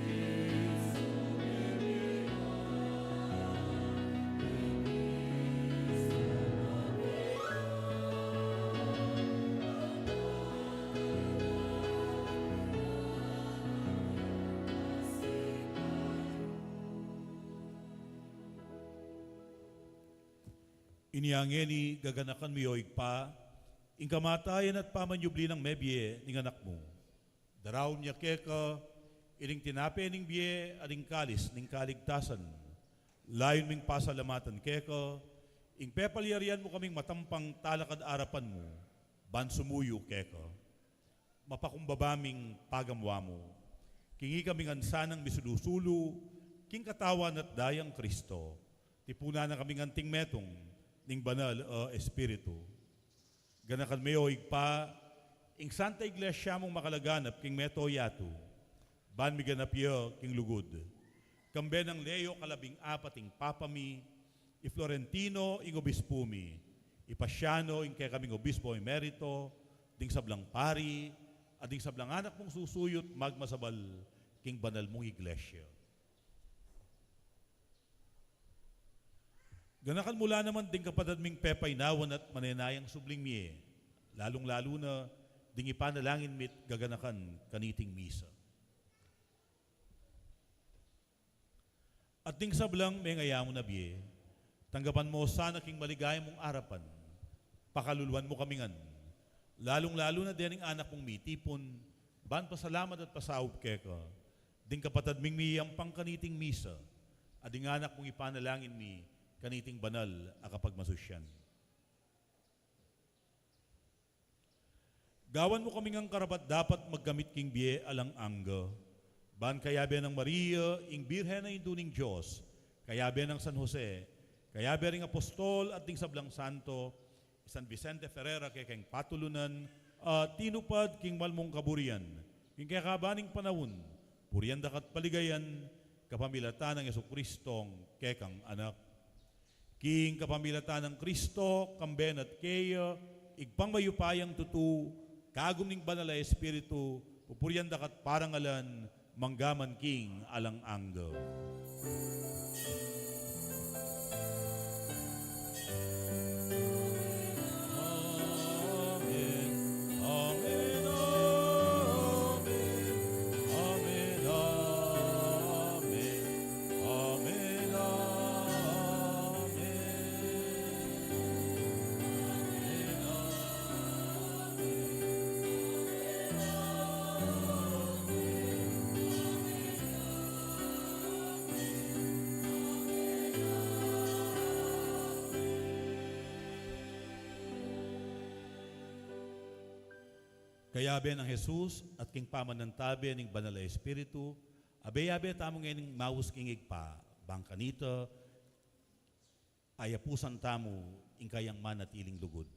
Cristo me guía. Iniangeni gaganakan mo yoig pa, ing kamatayan at pamanyubli ng mebye ning anak mo. Daraw niya keka, ining tinape ning biye, aling kalis ning kaligtasan. Layon ming pasalamatan keka, ing pepalyarian mo kaming matampang talakad arapan mo, ban sumuyo keka. Mapakumbabaming pagamwa mo, kingi kaming ansanang misulusulu, king katawan at dayang Kristo. Tipuna na kaming anting metong, ning banal o espiritu. Ganakan mayo igpa, ing Santa Iglesia mong makalaganap king meto yato, ban mi ganap yo king lugod. Kambe ng Leo 14 ing papami, i Florentino ing obispo mi, i Pasiano ing kay kaming obispo emerito, ding sablang pari, at ding sablang anak mong susuyot magmasabal king banal mong iglesia. Ganakan mula naman ding kapatid ming pepay nawan at manenayang subling miye, lalong-lalo na ding ipanalangin mit gaganakan kaniting misa. At ding sablang may ngayamo na biye, tanggapan mo sana king maligaya mong arapan, pakaluluan mo kamingan, lalong-lalo na din ang anak mong mitipon, ban pasalamat at pasaub keka, ding kapatid ming miyang pangkaniting misa, at ding anak mong ipanalangin mi, kaniting banal a kapag masusyan. Gawan mo kaming ang karapat dapat maggamit king biye alang angga. Ban kayabe ng Maria, ing birhen na induning Diyos, kayabe ng San Jose, kayabe ring apostol at ding sablang santo, San Vicente Ferrera kay keng patulunan, at tinupad king malmong kaburian, king kakabaning panahon, purian dakat paligayan, kapamilatan ng Yesukristong kekang anak. King kapamilatan ng Kristo, kamben at keya, igpangmayupayang tutu, kagum ning banal na espiritu, pupurian dakat parangalan, manggaman king alang anggo. Amen. Amen. Amen. Amen. Amen. Kayabe ng Jesus at king pamanantabe ning banal na espiritu, abe-abe tamo ngayon maus king igpa, bangkanita, ayapusan tamo ing kayang manatiling lugod.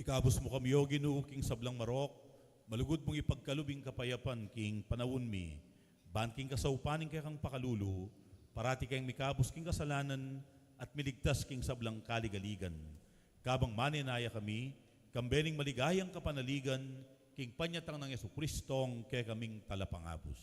Ikabos mo kami, O Ginoo, king sablang marok, malugod mong ipagkalubing kapayapan, king panawon mi, ban king kasaupaning kay kang pakalulu, parati kayong mikabos king kasalanan, at miligtas king sablang kaligaligan. Kabang maninaya kami, kambening maligayang kapanaligan, king panyatang ng Yesu Kristong kay kaming talapangabos.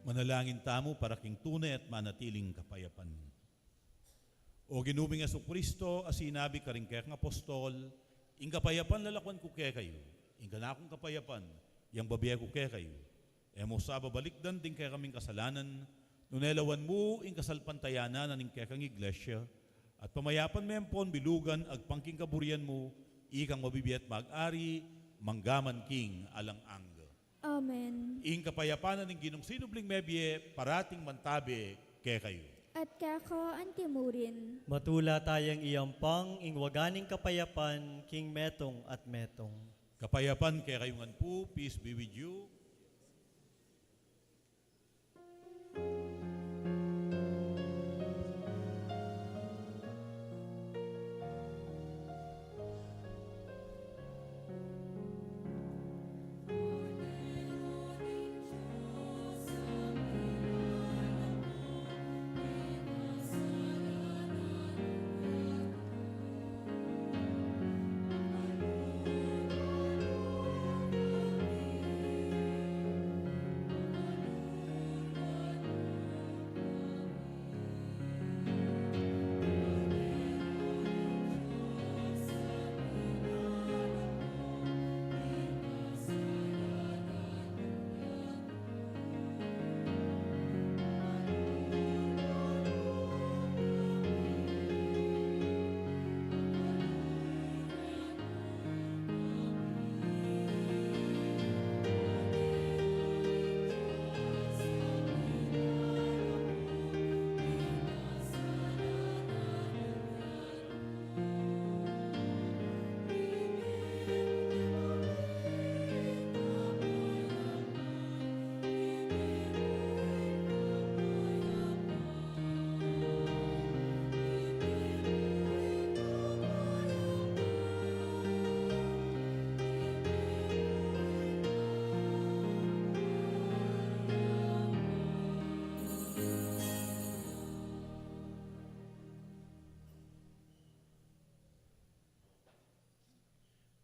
Manalangin tamo para king tunay at manatiling kapayapan. O ginuming Yesu Kristo, asinabi ka rin kaya kang apostol, ing kapayapan lalakwan ko kaya kayo, ing kanakong kapayapan, yang babiya ko kaya kayo. E mo sa babalikdan din kaya kaming kasalanan, nunelawan mo ing kasalpantayanan ning kaya kang iglesia, at pamayapan mempon bilugan ag pangking kaburian mo, ikang mabibiyat mag-ari, manggaman king alang-ang. Amen. Ing kapayapanan ng ginong sinubling mebye, parating mantabi kay kayo. At kako antimurin. Matula tayang iyampang ingwaganing kapayapan, king metong at metong. Kapayapan kay kayungan po, peace be with you.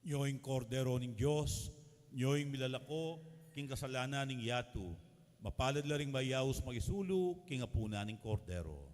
Nyoing kordero ning Diyos, nyoing milalako, king kasalanan ning yatu, mapalad la ring mayaus magisulu, king apuna ning kordero.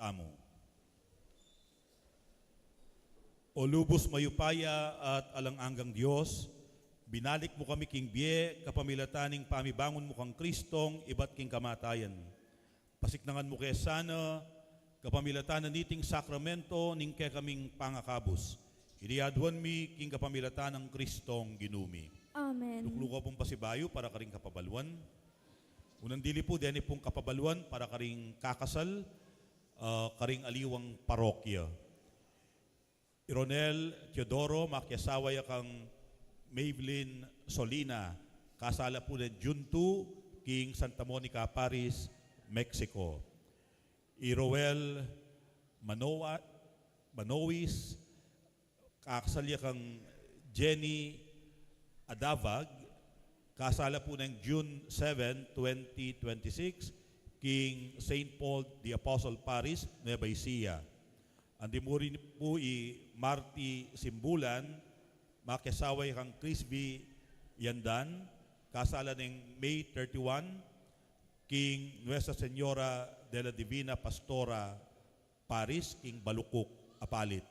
amo. O lubos mayupaya at alang-anggang Diyos, binalik mo kami king biye, kapamilataning pamibangon mo kang Kristong, iba't king kamatayan. Pasiknangan mo kaya sana, kapamilatanan niting sakramento, ning kaya kaming pangakabos. Iliadwan mi king kapamilatan ng Kristong ginumi. Amen. Lukluka pong pasibayo para karing kapabaluan. Unang dili po, deni pong kapabaluan para karing kakasal, karing aliwang parokya. Ironel Teodoro, makiasaway kang Maybelline Solina, kasala po ng June 2, king Santa Monica, Paris, Mexico. Irowel Manowis, kasalya kang Jenny Adavag, kasala po ng June 7, 2026, King St. Paul the Apostle Paris, Nueva Ecija. Andimuri po Marty Simbulan, makasaway kang Crispy Yandan, kasala ng May 31, King Nuestra Señora de la Divina Pastora Paris, King Balukok Apalit.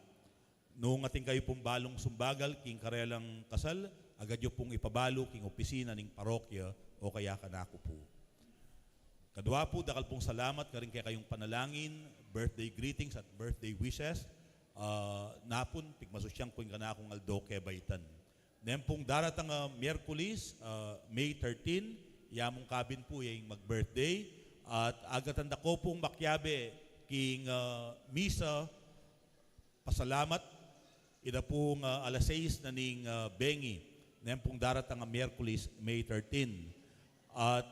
Noong ating kayo pong balong sumbagal, king karelang kasal, agad yung pong ipabalo, king opisina ng parokya o kaya kanako po. Kadwa po, dakal pong salamat karing kaya kayong panalangin, birthday greetings at birthday wishes. Napon, pigmasusyang po yung kanakong Aldo Kebaitan. Ngayon pong daratang Miyerkules, May 13, yamong kabin po yung mag-birthday. At agatanda ko pong makyabe king misa, pasalamat, ida pong alas 6 na ning bengi. Ngayon pong daratang Miyerkules, May 13. At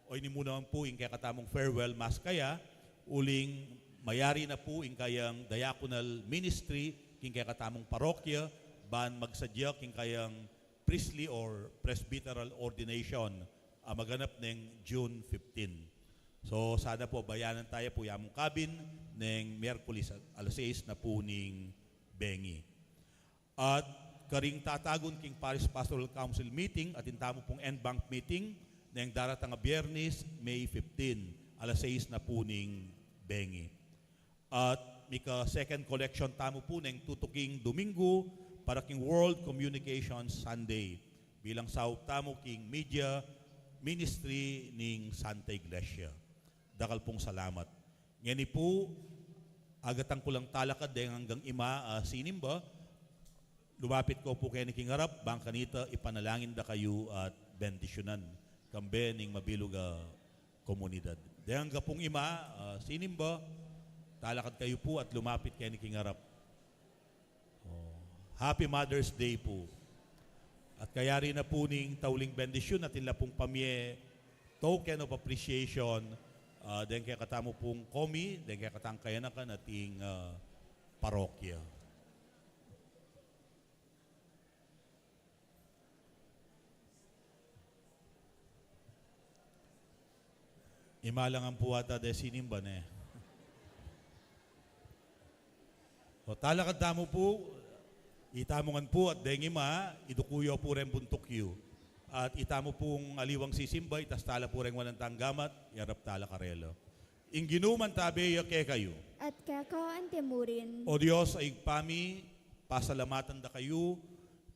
o ini muna po yung kaya katamong farewell mass kaya, uling mayari na po yung kayang diaconal ministry, king kaya katamong parokya, ban magsadya king kayang priestly or presbyteral ordination, maganap ng June 15. So sana po bayanan tayo po yamong kabin ng Miyerkules alas 6 na po ning bengi. At karing tatagon king Paris Pastoral Council meeting at intamo pong end bank meeting ng daratang Biyernes, May 15, alas 6 na po ning bengi. At mika second collection tamo po ng tutuking Domingo para king World Communications Sunday bilang sa tamo king media ministry ning Santa Iglesia. Dakal pong salamat. Ngani po, agatang ko lang talakad dahil hanggang sinimba, lumapit ko po kayo ni King Harap, bang kanita ipanalangin da kayo at bendisyonan kambe ning mabilog komunidad. Dahil hanggang pong sinimba, talakad kayo po at lumapit kayo ni King Harap. Happy Mother's Day po. At kaya rin na po ning tauling bendisyon at ila pong pamye token of appreciation dahil kaya katamo pong komi, dahil kaya katang kayanakan ating parokya. Imalang ang puwata de sinimban eh. O talakad tamo po, itamongan po at dahil idukuyo po rin buntukyo. At itamo pong aliwang sisimba, itas tala po rin walang tanggamat, yarap tala karelo. Inginuman tabi yake kayo. At kakao antemurin. O Diyos ay pami, pasalamatan da kayo,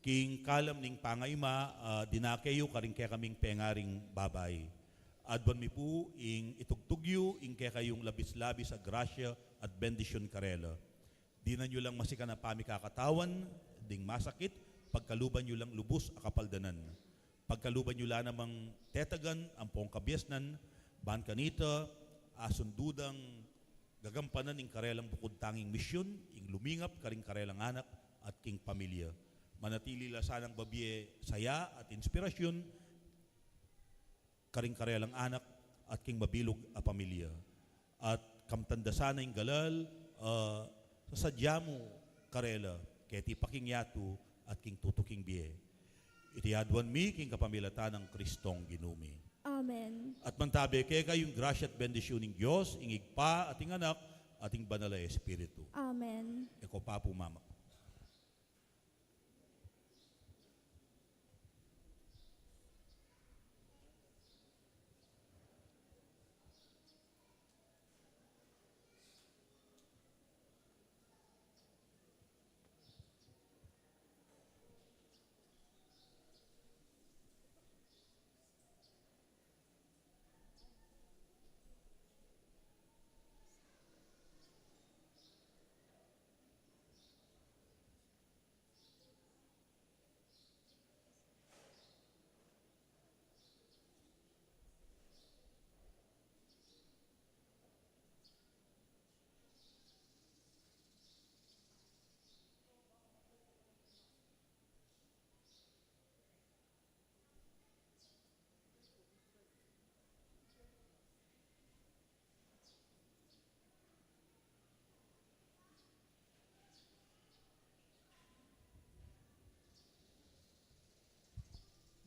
king kalam ning pangayma, dinakayo karing kaya kaming pengaring babay. Adban mi po, ing itugtugyo, ing kaya kayong labis-labis sa grasya at bendisyon karela. Di na nyo lang masika na pami kakatawan, ding masakit, pagkaluban nyo lang lubos akapaldanan. Pagkaluban nyo lang namang tetagan, ampong kabyesnan, ban kanita, asundudang gagampanan ing karelang bukod tanging misyon, ing lumingap karing karelang anak at king pamilya. Manatili la sanang babye saya at inspirasyon, karing karelang anak at king mabilog a pamilya. At kamtanda sana ing galal, sasadya mo karela, keti paking yatu at king tutuking biye. Itiadwan mi king kapamilatan ng Kristong ginumi. Amen. At mantabi kaya kayong grasya at bendisyon ng Diyos, ingig pa ating anak, ating banal na Espiritu. Amen. Eko pa po mama.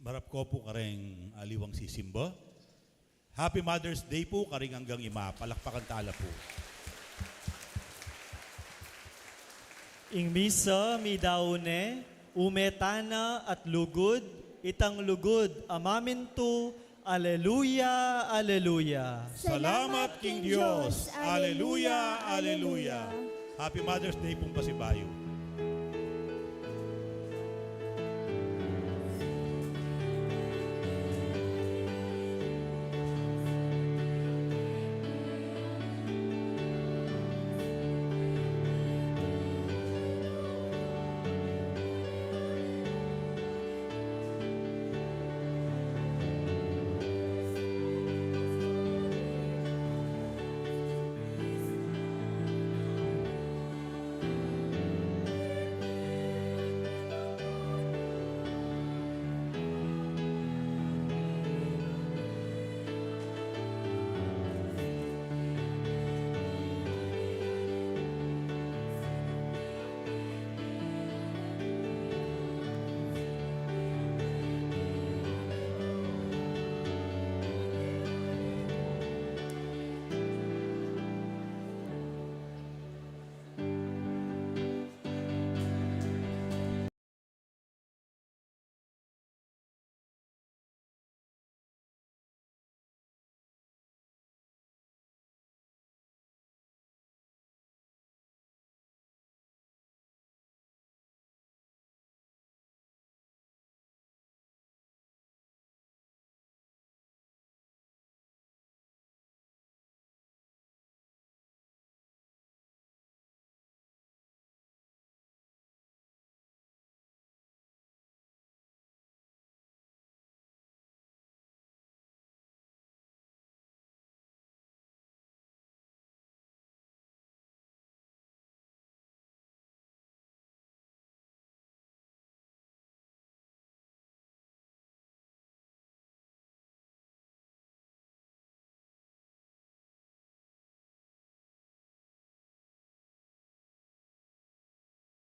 Marap ko po karing aliwang sisimba. Happy Mother's Day po karing hanggang ima. Palakpakan tala po. Ing misa mi daone, umetana at lugod, itang lugod amamin tu, Alleluia, Alleluia. Salamat King Diyos. Aleluya, aleluya. Happy Mother's Day pong Pasibayo.